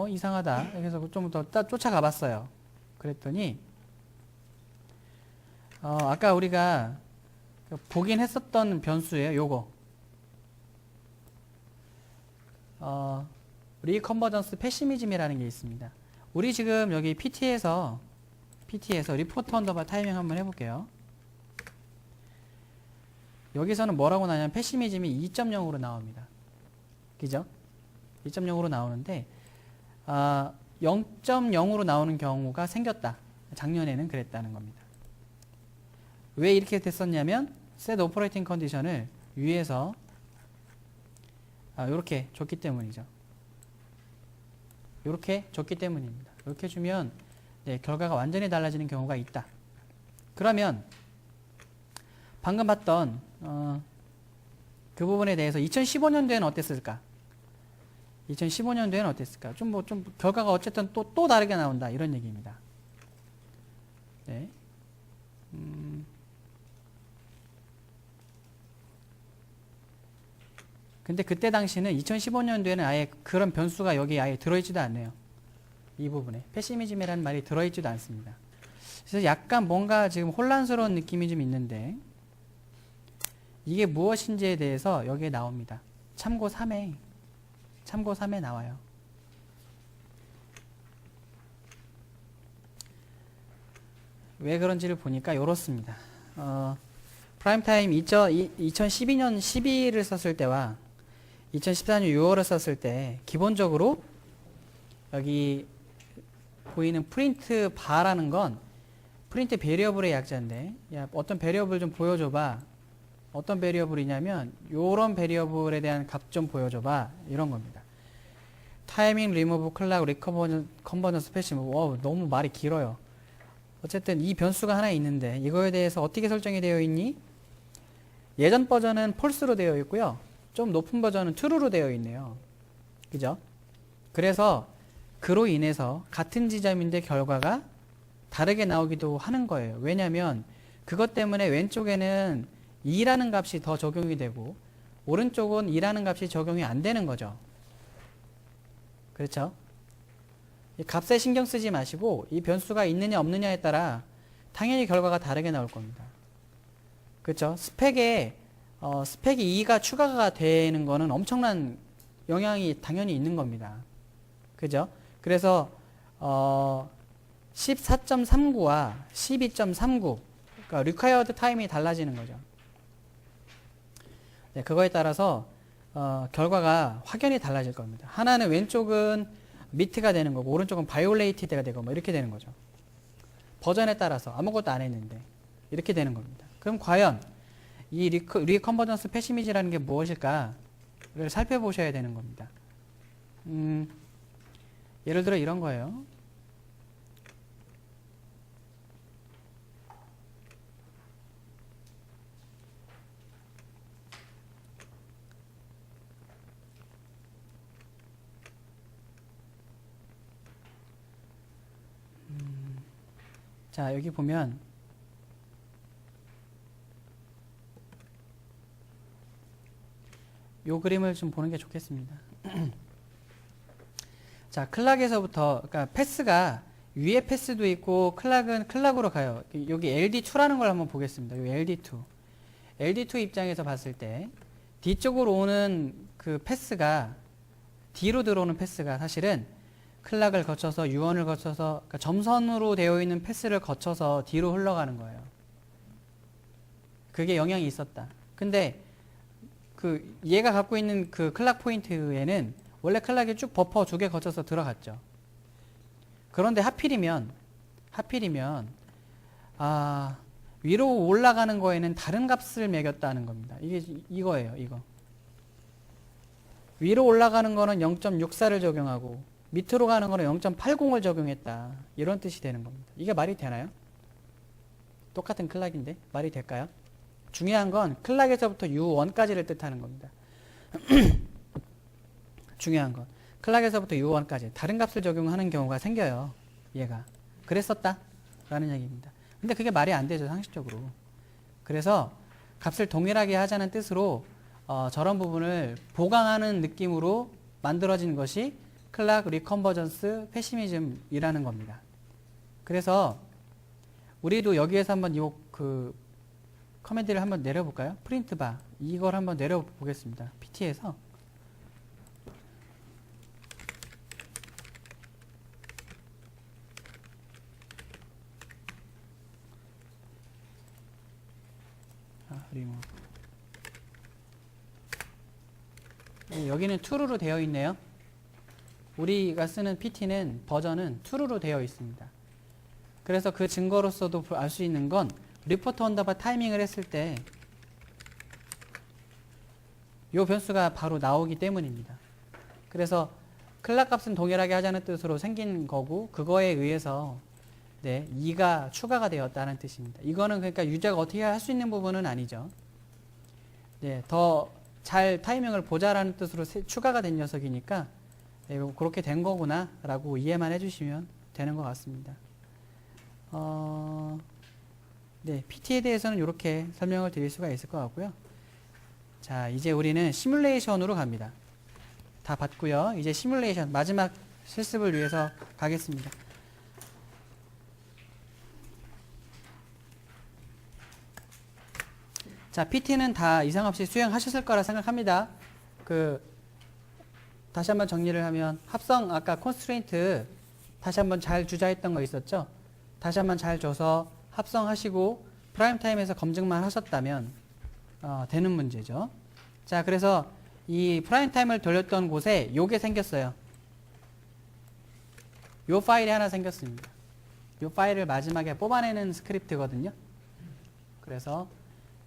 이상하다. 그래서 좀 더 쫓아가 봤어요. 그랬더니 아까 우리가 보긴 했었던 변수예요. 요거 리컨버전스 패시미즘이라는 게 있습니다. 우리 지금 여기 PT에서 리포트 언더바 타이밍 한번 해볼게요. 여기서는 뭐라고 나냐면 패시미즘이 2.0으로 나옵니다. 그죠? 2.0으로 나오는데 0.0으로 나오는 경우가 생겼다. 작년에는 그랬다는 겁니다. 왜 이렇게 됐었냐면 set operating condition을 위에서 이렇게 줬기 때문이죠. 이렇게 줬기 때문입니다. 이렇게 주면 네, 결과가 완전히 달라지는 경우가 있다. 그러면 방금 봤던 그 부분에 대해서 2015년도에는 어땠을까? 2015년도에는 어땠을까? 좀 결과가 어쨌든 또 다르게 나온다 이런 얘기입니다. 네. 근데 그때 당시는 2015년도에는 아예 그런 변수가 여기 아예 들어있지도 않네요. 이 부분에 패시미즘이라는 말이 들어있지도 않습니다. 그래서 약간 뭔가 지금 혼란스러운 느낌이 좀 있는데 이게 무엇인지에 대해서 여기에 나옵니다. 참고 3에 나와요. 왜 그런지를 보니까 이렇습니다. 프라임타임 2012년 12일을 썼을 때와 2014년 6월을 썼을 때 기본적으로 여기 보이는 프린트 바라는 건 프린트 베리어블의 약자인데, 야, 어떤 베리어블 좀 보여줘봐. 어떤 베리어블이냐면 요런 베리어블에 대한 값 좀 보여줘봐, 이런 겁니다. 타이밍, 리무브, 클락, 리컨버전스, 패시브. 너무 말이 길어요. 어쨌든 이 변수가 하나 있는데 이거에 대해서 어떻게 설정이 되어 있니? 예전 버전은 폴스로 되어 있고요, 좀 높은 버전은 true로 되어 있네요. 그죠? 그래서 그로 인해서 같은 지점인데 결과가 다르게 나오기도 하는 거예요. 왜냐하면 그것 때문에 왼쪽에는 2라는 값이 더 적용이 되고 오른쪽은 2라는 값이 적용이 안 되는 거죠. 그렇죠? 이 값에 신경 쓰지 마시고 이 변수가 있느냐 없느냐에 따라 당연히 결과가 다르게 나올 겁니다. 그렇죠? 스펙이 2가 추가가 되는 거는 엄청난 영향이 당연히 있는 겁니다. 그죠? 그래서 14.39와 12.39, 그러니까 required time이 달라지는 거죠. 네, 그거에 따라서 결과가 확연히 달라질 겁니다. 하나는 왼쪽은 미트가 되는 거고 오른쪽은 바이올레이티드가 되고 뭐 이렇게 되는 거죠. 버전에 따라서 아무것도 안 했는데 이렇게 되는 겁니다. 그럼 과연 이 리컨버전스 패시미지라는 게 무엇일까를 살펴보셔야 되는 겁니다. 예를 들어 이런 거예요. 자, 여기 보면 요 그림을 좀 보는 게 좋겠습니다. 자, 클락에서부터, 그러니까 패스가 위에 패스도 있고 클락은 클락으로 가요. 여기 LD2라는 걸 한번 보겠습니다. 여기 LD2. LD2 입장에서 봤을 때 뒤쪽으로 오는 그 패스가, D로 들어오는 패스가 사실은 클락을 거쳐서 U1을 거쳐서, 그러니까 점선으로 되어 있는 패스를 거쳐서 D로 흘러가는 거예요. 그게 영향이 있었다. 근데 그 얘가 갖고 있는 그 클락 포인트에는 원래 클락이 쭉 버퍼 2개 거쳐서 들어갔죠. 그런데 하필이면 위로 올라가는 거에는 다른 값을 매겼다는 겁니다. 이게 이거예요. 이거. 위로 올라가는 거는 0.64를 적용하고 밑으로 가는 거는 0.80을 적용했다. 이런 뜻이 되는 겁니다. 이게 말이 되나요? 똑같은 클락인데 말이 될까요? 중요한 건 클락에서부터 U1까지를 뜻하는 겁니다. 중요한 건 클락에서부터 U1까지 다른 값을 적용하는 경우가 생겨요. 얘가 그랬었다 라는 얘기입니다. 근데 그게 말이 안 되죠, 상식적으로. 그래서 값을 동일하게 하자는 뜻으로 저런 부분을 보강하는 느낌으로 만들어진 것이 클락 리컨버전스 패시미즘이라는 겁니다. 그래서 우리도 여기에서 한번 그 커맨드를 한번 내려볼까요? 프린트 바 이걸 한번 내려보겠습니다. PT에서 리무브. 여기는 true로 되어 있네요. 우리가 쓰는 PT는 버전은 true로 되어 있습니다. 그래서 그 증거로서도 알 수 있는 건 리포트 언더바 타이밍을 했을 때 이 변수가 바로 나오기 때문입니다. 그래서 클락 값은 동일하게 하자는 뜻으로 생긴 거고 그거에 의해서 2가 추가가 되었다는 뜻입니다. 이거는 그러니까 유저가 어떻게 할 수 있는 부분은 아니죠. 더 잘 타이밍을 보자라는 뜻으로 추가가 된 녀석이니까 그렇게 된 거구나 라고 이해만 해주시면 되는 것 같습니다. PT에 대해서는 이렇게 설명을 드릴 수가 있을 것 같고요. 자, 이제 우리는 시뮬레이션으로 갑니다. 다 봤고요. 이제 시뮬레이션 마지막 실습을 위해서 가겠습니다. 자, PT는 다 이상 없이 수행하셨을 거라 생각합니다. 다시 한번 정리를 하면 합성 아까 컨스트레인트 다시 한번 잘 주자 했던 거 있었죠? 다시 한번 잘 줘서 합성하시고 프라임 타임에서 검증만 하셨다면 되는 문제죠. 자, 그래서 이 프라임 타임을 돌렸던 곳에 요게 생겼어요. 요 파일이 하나 생겼습니다. 요 파일을 마지막에 뽑아내는 스크립트거든요. 그래서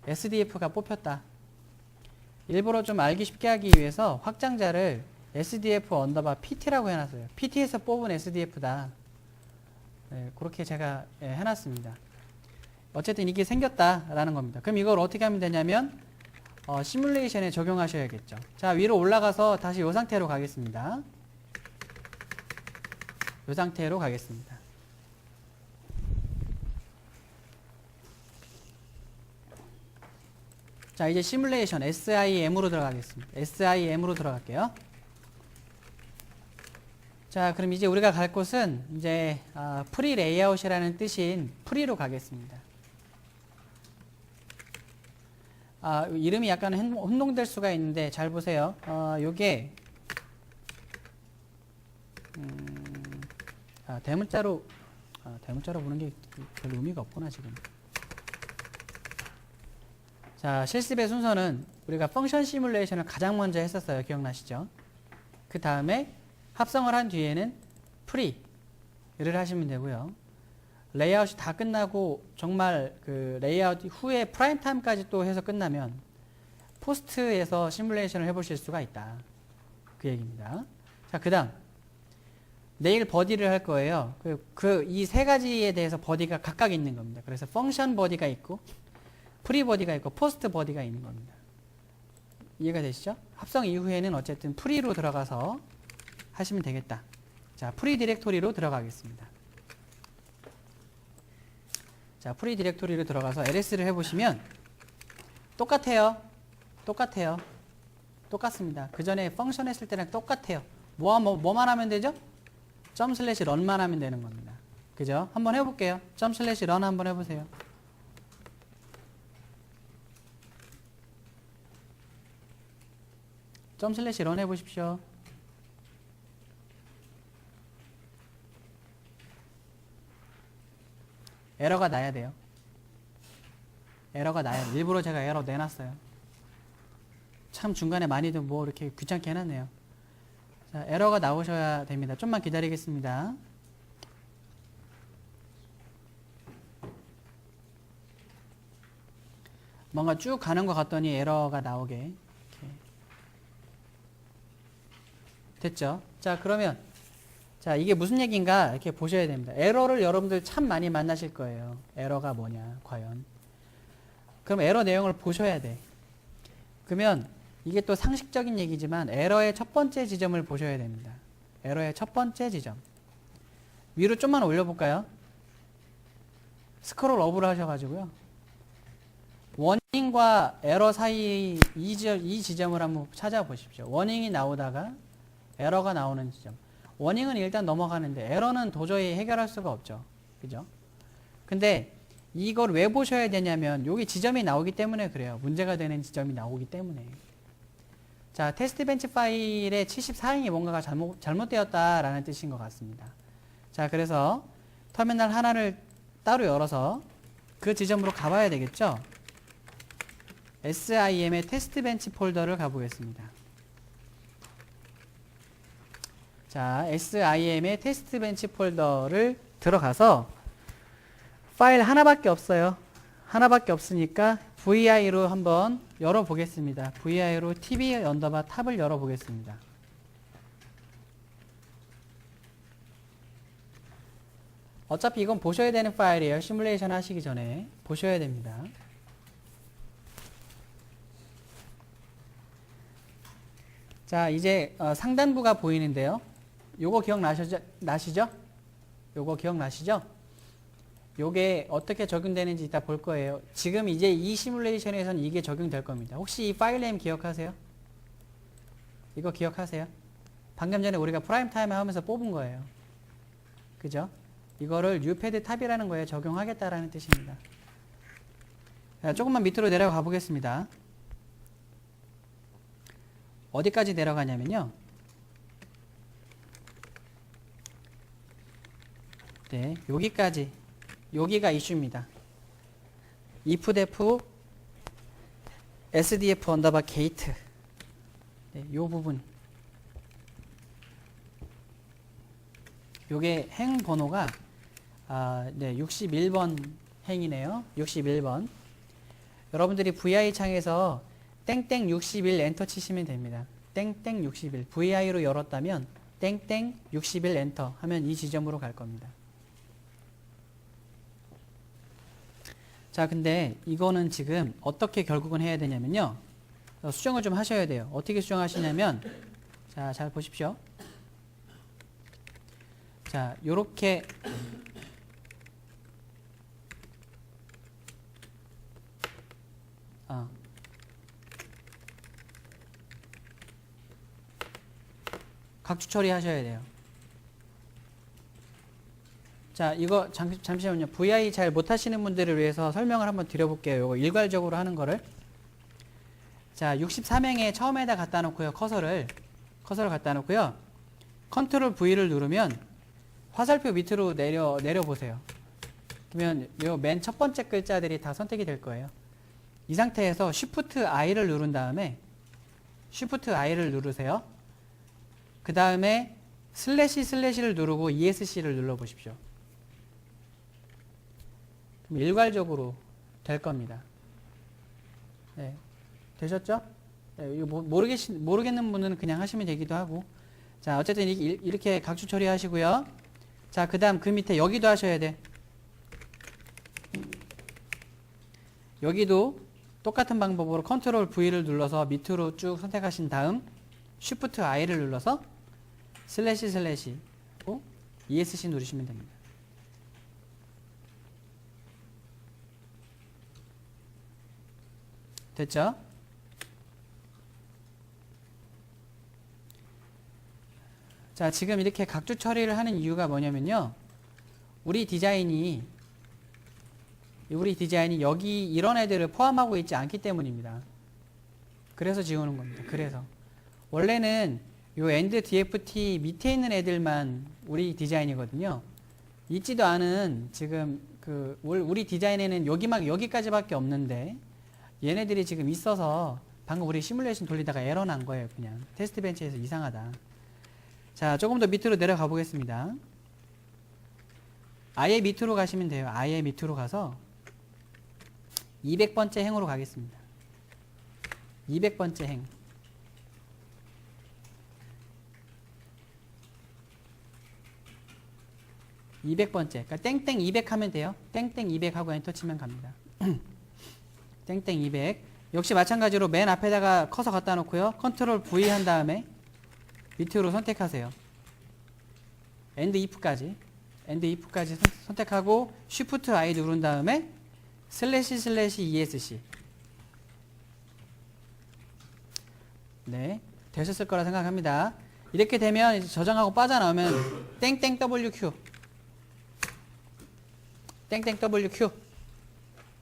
SDF가 뽑혔다. 일부러 좀 알기 쉽게 하기 위해서 확장자를 SDF 언더바 PT라고 해놨어요. PT에서 뽑은 SDF다. 네, 그렇게 제가 해놨습니다. 어쨌든 이게 생겼다라는 겁니다. 그럼 이걸 어떻게 하면 되냐면 시뮬레이션에 적용하셔야겠죠. 자, 위로 올라가서 다시 이 상태로 가겠습니다. 이 상태로 가겠습니다. 자, 이제 시뮬레이션 SIM으로 들어가겠습니다. SIM으로 들어갈게요. 자, 그럼 이제 우리가 갈 곳은 이제 프리 레이아웃이라는 뜻인 프리로 가겠습니다. 이름이 약간 혼동될 수가 있는데 잘 보세요. 요게 대문자로 보는 게 별 의미가 없구나 지금. 자, 실습의 순서는 우리가 펑션 시뮬레이션을 가장 먼저 했었어요. 기억나시죠? 그 다음에 합성을 한 뒤에는 프리를 하시면 되고요. 레이아웃이 다 끝나고 정말 그 레이아웃 후에 프라임 타임까지 또 해서 끝나면 포스트에서 시뮬레이션을 해보실 수가 있다. 그 얘기입니다. 자, 그 다음 내일 버디를 할 거예요. 이 세 가지에 대해서 버디가 각각 있는 겁니다. 그래서 펑션 버디가 있고 프리 버디가 있고 포스트 버디가 있는 겁니다. 이해가 되시죠? 합성 이후에는 어쨌든 프리로 들어가서 하시면 되겠다. 자, 프리 디렉토리로 들어가겠습니다. 자, 프리 디렉토리로 들어가서 LS를 해보시면 똑같아요. 똑같습니다. 그 전에 펑션 했을 때랑 똑같아요. 뭐만 하면 되죠? 점 슬래시 런만 하면 되는 겁니다. 그죠? 한번 해볼게요. 점 슬래시 런 한번 해보세요. 점 슬래시 런 해보십시오. 에러가 나야 돼요. 일부러 제가 에러 내놨어요. 참 중간에 많이들 뭐 이렇게 귀찮게 해놨네요. 자, 에러가 나오셔야 됩니다. 좀만 기다리겠습니다. 뭔가 쭉 가는 것 같더니 에러가 나오게. 이렇게. 됐죠? 자, 그러면 자, 이게 무슨 얘기인가 이렇게 보셔야 됩니다. 에러를 여러분들 참 많이 만나실 거예요. 에러가 뭐냐, 과연. 그럼 에러 내용을 보셔야 돼. 그러면 이게 또 상식적인 얘기지만 에러의 첫 번째 지점을 보셔야 됩니다. 에러의 첫 번째 지점. 위로 좀만 올려볼까요? 스크롤 업을 하셔가지고요. 워닝과 에러 사이 이 지점을 한번 찾아보십시오. 워닝이 나오다가 에러가 나오는 지점. 워닝은 일단 넘어가는데 에러는 도저히 해결할 수가 없죠. 그죠? 근데 이걸 왜 보셔야 되냐면 여기 지점이 나오기 때문에 그래요. 문제가 되는 지점이 나오기 때문에. 자, 테스트 벤치 파일의 74행이 뭔가가 잘못되었다라는 뜻인 것 같습니다. 자, 그래서 터미널 하나를 따로 열어서 그 지점으로 가봐야 되겠죠? SIM의 테스트 벤치 폴더를 가보겠습니다. 자, SIM의 테스트 벤치 폴더를 들어가서 파일 하나밖에 없어요. 하나밖에 없으니까 VI로 한번 열어보겠습니다. VI로 TV 언더바 탑을 열어보겠습니다. 어차피 이건 보셔야 되는 파일이에요. 시뮬레이션 하시기 전에 보셔야 됩니다. 자, 이제 상단부가 보이는데요. 요거 기억나시죠? 요거 기억나시죠? 요게 어떻게 적용되는지 이따 볼 거예요. 지금 이제 이 시뮬레이션에서는 이게 적용될 겁니다. 혹시 이 파일 네임 기억하세요? 이거 기억하세요? 방금 전에 우리가 프라임 타임 하면서 뽑은 거예요. 그죠? 이거를 뉴패드 탑이라는 거에 적용하겠다라는 뜻입니다. 자, 조금만 밑으로 내려가 보겠습니다. 어디까지 내려가냐면요. 네, 여기까지. 여기가 이슈입니다. ifdef sdf 언더바 게이트. 네, 요 부분. 요게 행 번호가 네, 61번 행이네요. 61번. 여러분들이 vi 창에서 땡땡 61 엔터 치시면 됩니다. 땡땡 61. vi로 열었다면 땡땡 61 엔터 하면 이 지점으로 갈 겁니다. 자, 근데 이거는 지금 어떻게 결국은 해야 되냐면요. 수정을 좀 하셔야 돼요. 어떻게 수정하시냐면, 자, 잘 보십시오. 자, 요렇게 각주 처리하셔야 돼요. 자, 이거 잠시만요. VI 잘 못하시는 분들을 위해서 설명을 한번 드려볼게요. 이거 일괄적으로 하는 거를. 자, 64명에 처음에다 갖다 놓고요. 커서를 갖다 놓고요. 컨트롤 V를 누르면 화살표 밑으로 내려 보세요. 그러면 요 맨 첫 번째 글자들이 다 선택이 될 거예요. 이 상태에서 Shift I를 누른 다음에 Shift I를 누르세요. 그 다음에 슬래시를 누르고 ESC를 눌러 보십시오. 그럼 일괄적으로 될 겁니다. 네. 되셨죠? 네, 이거 모르겠는 분은 그냥 하시면 되기도 하고. 자, 어쨌든 이렇게 각주 처리하시고요. 자, 그 다음 그 밑에 여기도 하셔야 돼. 여기도 똑같은 방법으로 컨트롤 V를 눌러서 밑으로 쭉 선택하신 다음 Shift I를 눌러서 슬래시 ESC 누르시면 됩니다. 됐죠? 자, 지금 이렇게 각주 처리를 하는 이유가 뭐냐면요. 우리 디자인이 여기 이런 애들을 포함하고 있지 않기 때문입니다. 그래서 지우는 겁니다. 그래서 원래는 요 end dft 밑에 있는 애들만 우리 디자인이거든요. 있지도 않은 지금 우리 디자인에는 여기까지밖에 없는데 얘네들이 지금 있어서 방금 우리 시뮬레이션 돌리다가 에러 난 거예요. 그냥 테스트 벤치에서 이상하다. 자, 조금 더 밑으로 내려가 보겠습니다. 아예 밑으로 가시면 돼요. 아예 밑으로 가서 200번째 행으로 가겠습니다. 200번째 행. 200번째. 그러니까 땡땡 200 하면 돼요. 땡땡 200 하고 엔터 치면 갑니다. 땡땡 200. 역시 마찬가지로 맨 앞에다가 커서 갖다 놓고요. 컨트롤 V 한 다음에 밑으로 선택하세요. end if까지 선택하고 Shift I 누른 다음에 슬래시 ESC. 네, 되셨을 거라 생각합니다. 이렇게 되면 이제 저장하고 빠져나오면 땡땡 WQ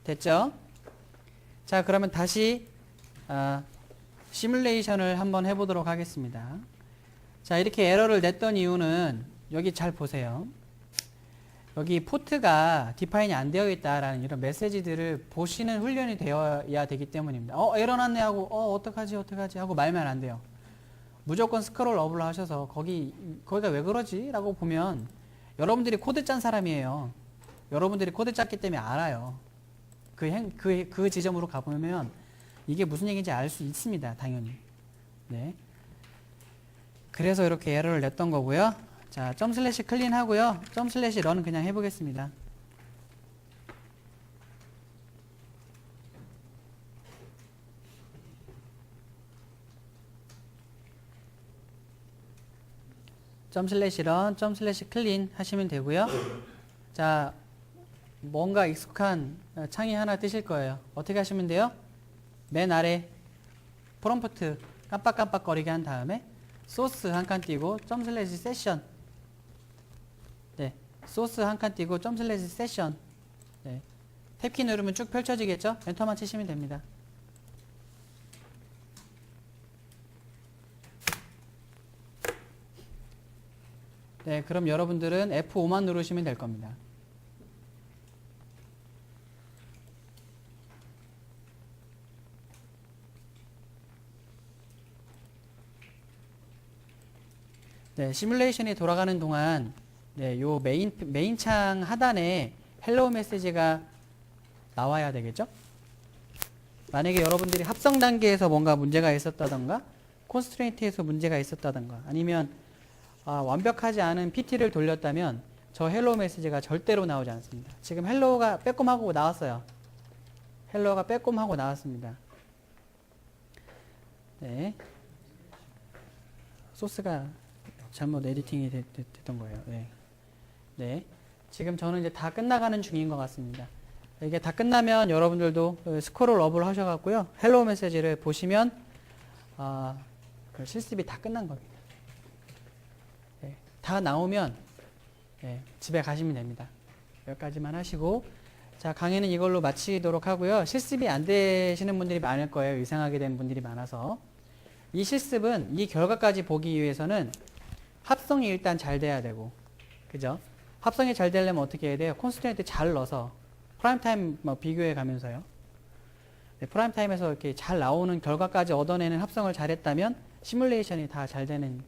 됐죠? 자, 그러면 다시 시뮬레이션을 한번 해보도록 하겠습니다. 자, 이렇게 에러를 냈던 이유는 여기 잘 보세요. 여기 포트가 디파인이 안 되어 있다라는 이런 메시지들을 보시는 훈련이 되어야 되기 때문입니다. 에러 났네 하고 어떡하지 하고 말면 안 돼요. 무조건 스크롤 업을 하셔서 거기가 왜 그러지? 라고 보면 여러분들이 코드 짠 사람이에요. 여러분들이 코드 짰기 때문에 알아요. 그 지점으로 가보면 이게 무슨 얘기인지 알 수 있습니다. 당연히. 네. 그래서 이렇게 에러를 냈던 거고요. 자, 점 슬래시 클린 하고요. 점 슬래시 런 그냥 해보겠습니다. 점 슬래시 런, 점 슬래시 클린 하시면 되고요. 자, 뭔가 익숙한 창이 하나 뜨실 거예요. 어떻게 하시면 돼요? 맨 아래 프롬프트 깜빡깜빡거리게 한 다음에 소스 한 칸 띄고 점 슬래시 세션. 네, 소스 한 칸 띄고 점 슬래시 세션. 네, 탭키 누르면 쭉 펼쳐지겠죠? 엔터만 치시면 됩니다. 네, 그럼 여러분들은 F5만 누르시면 될 겁니다. 네, 시뮬레이션이 돌아가는 동안 네, 요 메인 창 하단에 헬로우 메시지가 나와야 되겠죠? 만약에 여러분들이 합성 단계에서 뭔가 문제가 있었다던가 콘스트레인트에서 문제가 있었다던가 아니면 완벽하지 않은 PT를 돌렸다면 저 헬로우 메시지가 절대로 나오지 않습니다. 지금 헬로우가 빼꼼하고 나왔어요. 헬로우가 빼꼼하고 나왔습니다. 네, 소스가 잘못 에디팅이 됐던 거예요. 네. 네. 지금 저는 이제 다 끝나가는 중인 것 같습니다. 이게 다 끝나면 여러분들도 스크롤 업을 하셔갖고요. 헬로우 메시지를 보시면, 그 실습이 다 끝난 겁니다. 네. 다 나오면, 네, 집에 가시면 됩니다. 여기까지만 하시고, 자, 강의는 이걸로 마치도록 하고요. 실습이 안 되시는 분들이 많을 거예요. 이상하게 된 분들이 많아서. 이 실습은 이 결과까지 보기 위해서는 합성이 일단 잘 돼야 되고, 그죠? 합성이 잘 되려면 어떻게 해야 돼요? 콘스트레인트 잘 넣어서 프라임 타임 뭐 비교해 가면서요. 네, 프라임 타임에서 이렇게 잘 나오는 결과까지 얻어내는 합성을 잘했다면 시뮬레이션이 다 잘 되는,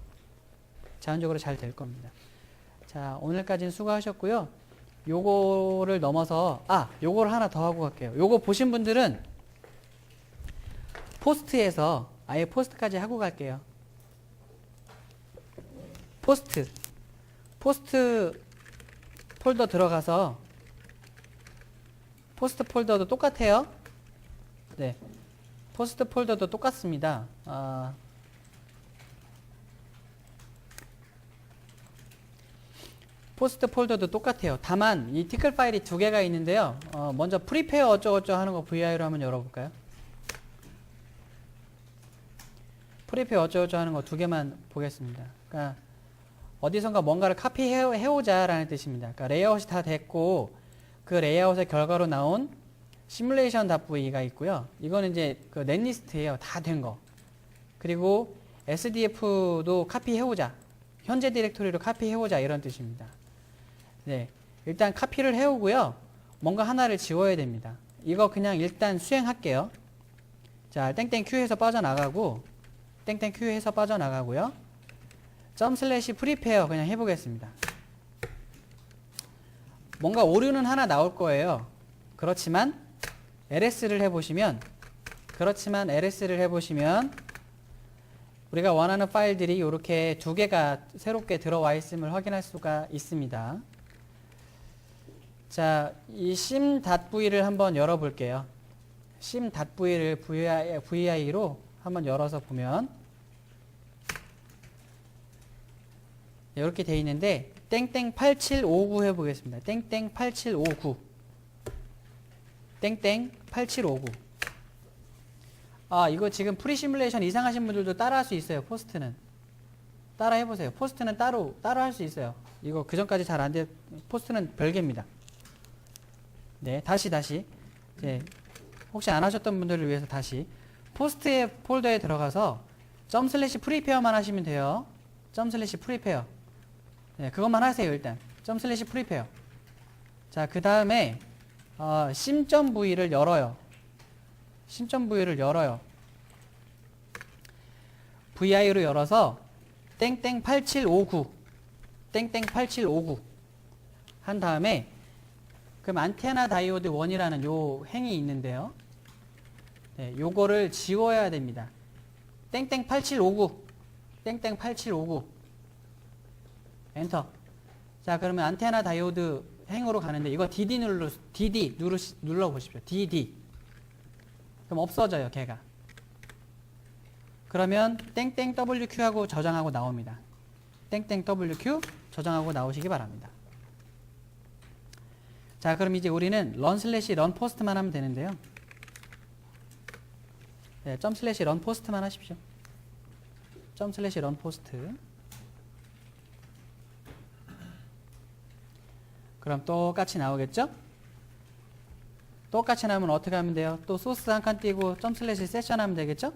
자연적으로 잘 될 겁니다. 자, 오늘까지는 수고하셨고요. 요거를 넘어서 요거를 하나 더 하고 갈게요. 요거 보신 분들은 포스트에서 아예 포스트까지 하고 갈게요. 포스트 폴더 들어가서 포스트 폴더도 똑같아요. 네, 포스트 폴더도 똑같습니다. 포스트 폴더도 똑같아요. 다만 이 티클 파일이 두 개가 있는데요. 먼저 프리페어 어쩌고저쩌고 하는 거 VI로 한번 열어볼까요? 프리페어 어쩌고저쩌고 하는 거 두 개만 보겠습니다. 그러니까 어디선가 뭔가를 카피해오자라는 뜻입니다. 그러니까 레이아웃이 다 됐고 그 레이아웃의 결과로 나온 시뮬레이션.v가 있고요. 이거는 이제 그 넷리스트예요. 다 된 거. 그리고 SDF도 카피해오자. 현재 디렉토리로 카피해오자 이런 뜻입니다. 네, 일단 카피를 해오고요. 뭔가 하나를 지워야 됩니다. 이거 그냥 일단 수행할게요. 자, 땡땡Q에서 빠져나가고 땡땡Q에서 빠져나가고요. 점/프리페어 그냥 해보겠습니다. 뭔가 오류는 하나 나올 거예요. 그렇지만 LS를 해보시면 우리가 원하는 파일들이 이렇게 두 개가 새롭게 들어와 있음을 확인할 수가 있습니다. 자, 이 sim.v를 한번 열어볼게요. sim.v를 VI로 한번 열어서 보면 이렇게 돼 있는데 땡땡 8759 해보겠습니다. 땡땡 8759 땡땡 8759 이거 지금 프리 시뮬레이션 이상하신 분들도 따라 할 수 있어요. 포스트는 따라 해보세요. 포스트는 따로 할 수 있어요. 이거 그 전까지 잘 안 돼. 포스트는 별개입니다. 네, 다시 이제 혹시 안 하셨던 분들을 위해서 다시 포스트의 폴더에 들어가서 점/프리페어만 하시면 돼요. 점/프리페어. 네, 그것만 하세요. 일단 점/프리페어. 자, 그 다음에 sim.v를 열어요. sim.v를 열어요. VI로 열어서 땡땡 8759 땡땡 8759 한 다음에 그럼 안테나 다이오드 1이라는 요 행이 있는데요. 네, 요거를 지워야 됩니다. 땡땡 8759 땡땡 8759 엔터. 자, 그러면 안테나 다이오드 행으로 가는데 이거 DD 눌러보십시오. DD. 그럼 없어져요, 걔가. 그러면 땡땡 WQ 하고 저장하고 나옵니다. 땡땡 WQ 저장하고 나오시기 바랍니다. 자, 그럼 이제 우리는 run post만 하면 되는데요. 네, 점/run post만 하십시오. 점/run post. 그럼 똑같이 나오겠죠? 똑같이 나오면 어떻게 하면 돼요? 또 소스 한 칸 띄고 점 슬래시 세션 하면 되겠죠?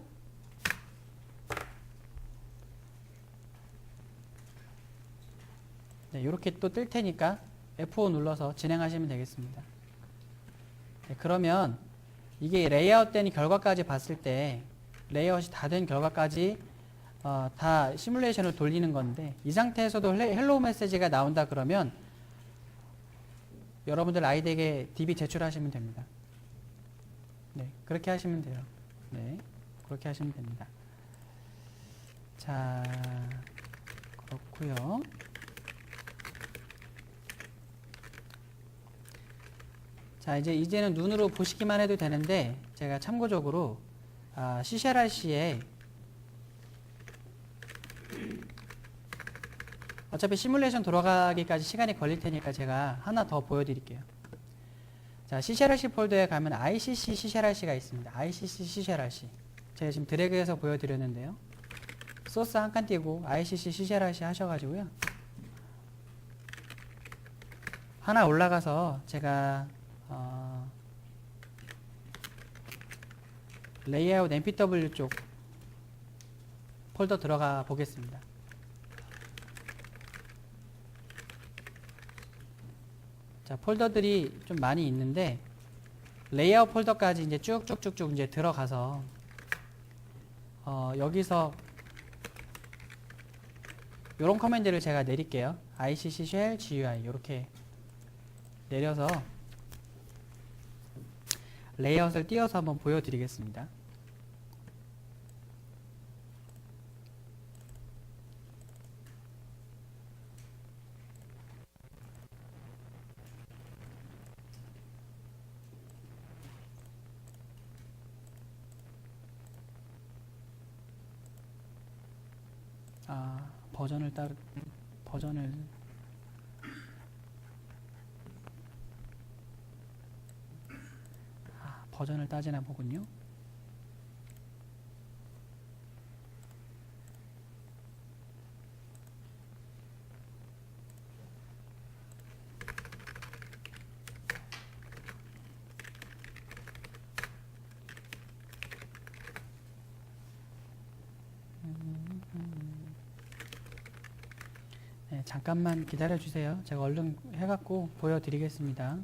네, 이렇게 또 뜰 테니까 F5 눌러서 진행하시면 되겠습니다. 네, 그러면 이게 레이아웃 된 결과까지 봤을 때 레이아웃이 다 된 결과까지 다 시뮬레이션을 돌리는 건데 이 상태에서도 헬로우 메시지가 나온다 그러면 여러분들 아이들에게 DB 제출하시면 됩니다. 네, 그렇게 하시면 돼요. 네, 그렇게 하시면 됩니다. 자, 그렇고요. 자, 이제는 눈으로 보시기만 해도 되는데 제가 참고적으로 CCRC에 어차피 시뮬레이션 돌아가기까지 시간이 걸릴 테니까 제가 하나 더 보여드릴게요. 자, CCRC 폴더에 가면 ICC CCRC가 있습니다. ICC CCRC. 제가 지금 드래그해서 보여드렸는데요. 소스 한 칸 띄고 ICC CCRC 하셔가지고요. 하나 올라가서 제가 레이아웃 MPW 쪽 폴더 들어가 보겠습니다. 자, 폴더들이 좀 많이 있는데 레이아웃 폴더까지 이제 쭉쭉쭉쭉 이제 들어가서 여기서 이런 커맨드를 제가 내릴게요. ICC shell GUI 이렇게 내려서 레이아웃을 띄워서 한번 보여드리겠습니다. 버전을 따지나 보군요. 네, 잠깐만 기다려 주세요. 제가 얼른 해갖고 보여드리겠습니다.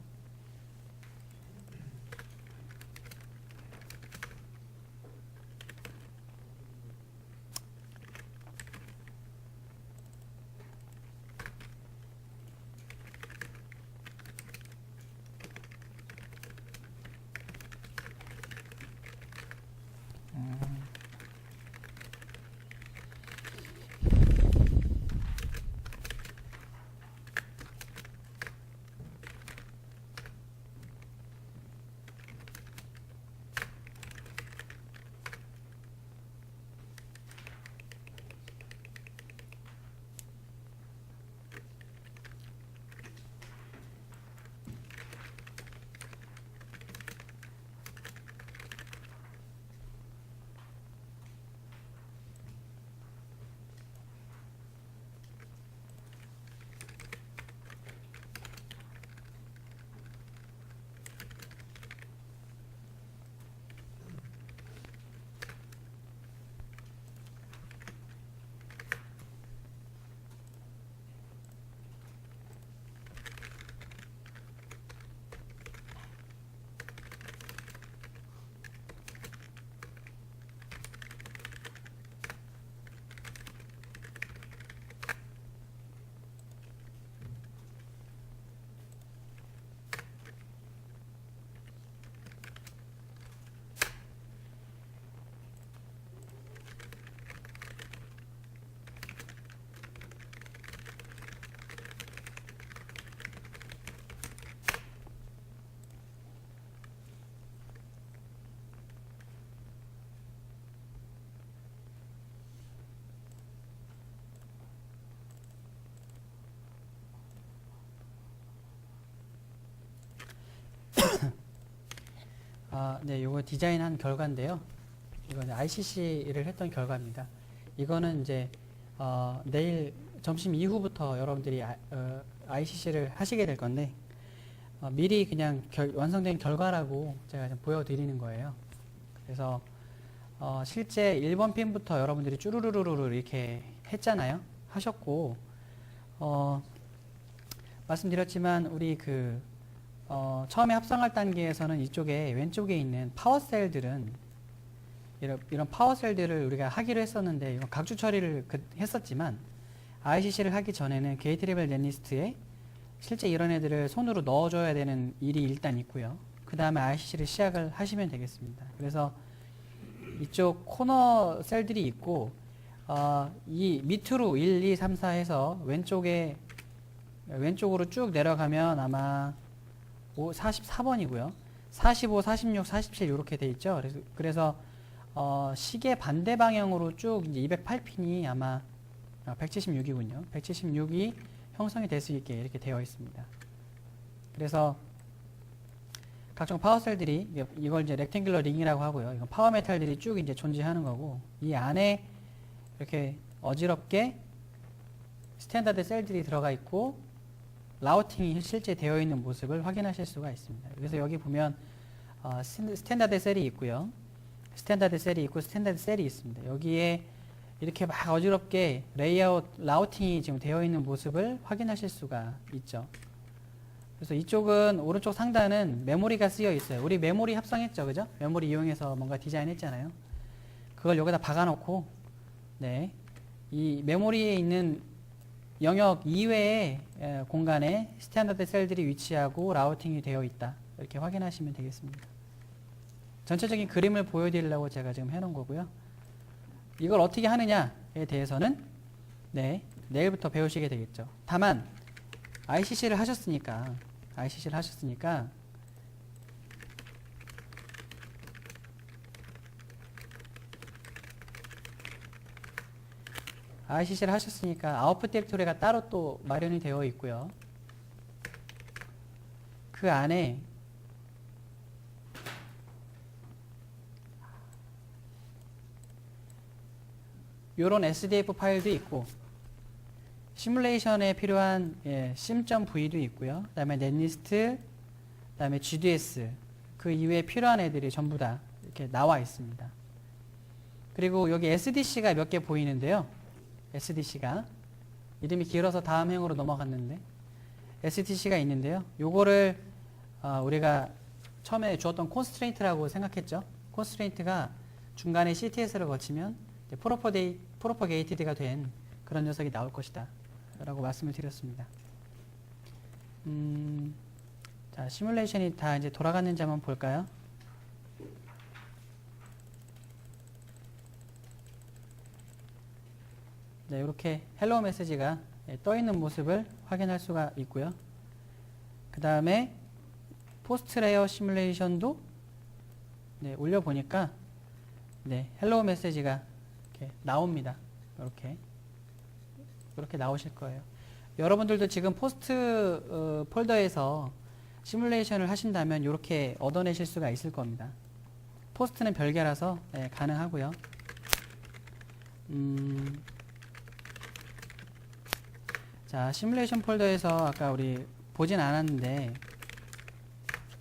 네, 요거 디자인한 결과인데요. 이거는 ICC를 했던 결과입니다. 이거는 이제 내일 점심 이후부터 여러분들이 ICC를 하시게 될 건데 미리 그냥 완성된 결과라고 제가 좀 보여드리는 거예요. 그래서 실제 1번 핀부터 여러분들이 쭈루루루루 이렇게 했잖아요. 하셨고 말씀드렸지만 우리 처음에 합성할 단계에서는 이쪽에 왼쪽에 있는 파워셀들은 이런 파워셀들을 우리가 하기로 했었는데 이건 각주 처리를 했었지만 ICC를 하기 전에는 게이트 레벨 넷리스트에 실제 이런 애들을 손으로 넣어줘야 되는 일이 일단 있고요. 그 다음에 ICC를 시작을 하시면 되겠습니다. 그래서 이쪽 코너 셀들이 있고 이 밑으로 1, 2, 3, 4 해서 왼쪽으로 쭉 내려가면 아마 44번이고요. 45, 46, 47 이렇게 돼 있죠. 그래서 시계 반대 방향으로 쭉 이제 208핀이 아마 176이군요. 176이 형성이 될 수 있게 이렇게 되어 있습니다. 그래서 각종 파워셀들이 이걸 이제 렉탱귤러 링이라고 하고요. 이건 파워 메탈들이 쭉 이제 존재하는 거고 이 안에 이렇게 어지럽게 스탠다드 셀들이 들어가 있고 라우팅이 실제 되어 있는 모습을 확인하실 수가 있습니다. 그래서 여기 보면 스탠다드 셀이 있고요. 스탠다드 셀이 있고 스탠다드 셀이 있습니다. 여기에 이렇게 막 어지럽게 레이아웃, 라우팅이 지금 되어 있는 모습을 확인하실 수가 있죠. 그래서 이쪽은 오른쪽 상단은 메모리가 쓰여 있어요. 우리 메모리 합성했죠, 그죠? 메모리 이용해서 뭔가 디자인했잖아요. 그걸 여기다 박아놓고, 네, 이 메모리에 있는 영역 이외의 공간에 스탠다드 셀들이 위치하고 라우팅이 되어 있다. 이렇게 확인하시면 되겠습니다. 전체적인 그림을 보여드리려고 제가 지금 해놓은 거고요. 이걸 어떻게 하느냐에 대해서는 네, 내일부터 배우시게 되겠죠. 다만 ICC를 하셨으니까 아웃풋 디렉토리가 따로 또 마련이 되어 있고요. 그 안에 요런 SDF 파일도 있고 시뮬레이션에 필요한 sim.v도 있고요. 그 다음에 넷리스트, 그 다음에 GDS 그 이외에 필요한 애들이 전부 다 이렇게 나와 있습니다. 그리고 여기 SDC가 몇 개 보이는데요. SDC가 이름이 길어서 다음 행으로 넘어갔는데 SDC가 있는데요. 요거를 우리가 처음에 주었던 콘스트레인트라고 생각했죠. 콘스트레인트가 중간에 CTS를 거치면 프로퍼게이티드가 된 그런 녀석이 나올 것이다 라고 말씀을 드렸습니다. 자, 시뮬레이션이 다 이제 돌아갔는지 한번 볼까요? 네, 이렇게 헬로우 메시지가 떠 있는 모습을 확인할 수가 있고요. 그 다음에 포스트 레이어 시뮬레이션도 네, 올려보니까 네, 헬로우 메시지가 이렇게 나옵니다. 이렇게 나오실 거예요. 여러분들도 지금 포스트 폴더에서 시뮬레이션을 하신다면 이렇게 얻어내실 수가 있을 겁니다. 포스트는 별개라서 네, 가능하고요. 자, 시뮬레이션 폴더에서 아까 우리 보진 않았는데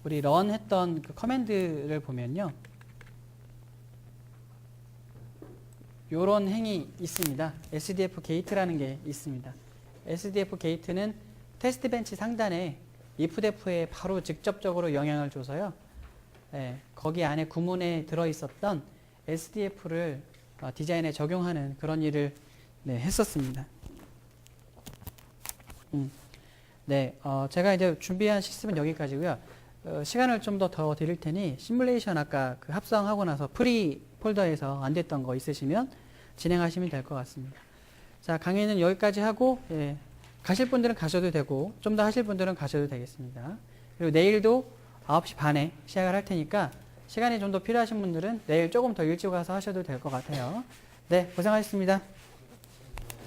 우리 런 했던 그 커맨드를 보면요. 요런 행이 있습니다. SDF 게이트라는 게 있습니다. SDF 게이트는 테스트 벤치 상단에 ifdef에 바로 직접적으로 영향을 줘서요. 거기 안에 구문에 들어있었던 SDF를 디자인에 적용하는 그런 일을 했었습니다. 네, 제가 이제 준비한 실습은 여기까지고요. 시간을 좀 더 드릴 테니 시뮬레이션 아까 그 합성하고 나서 프리 폴더에서 안 됐던 거 있으시면 진행하시면 될 것 같습니다. 자, 강의는 여기까지 하고 가실 분들은 가셔도 되고 좀 더 하실 분들은 가셔도 되겠습니다. 그리고 내일도 9시 반에 시작을 할 테니까 시간이 좀 더 필요하신 분들은 내일 조금 더 일찍 와서 하셔도 될 것 같아요. 네, 고생하셨습니다.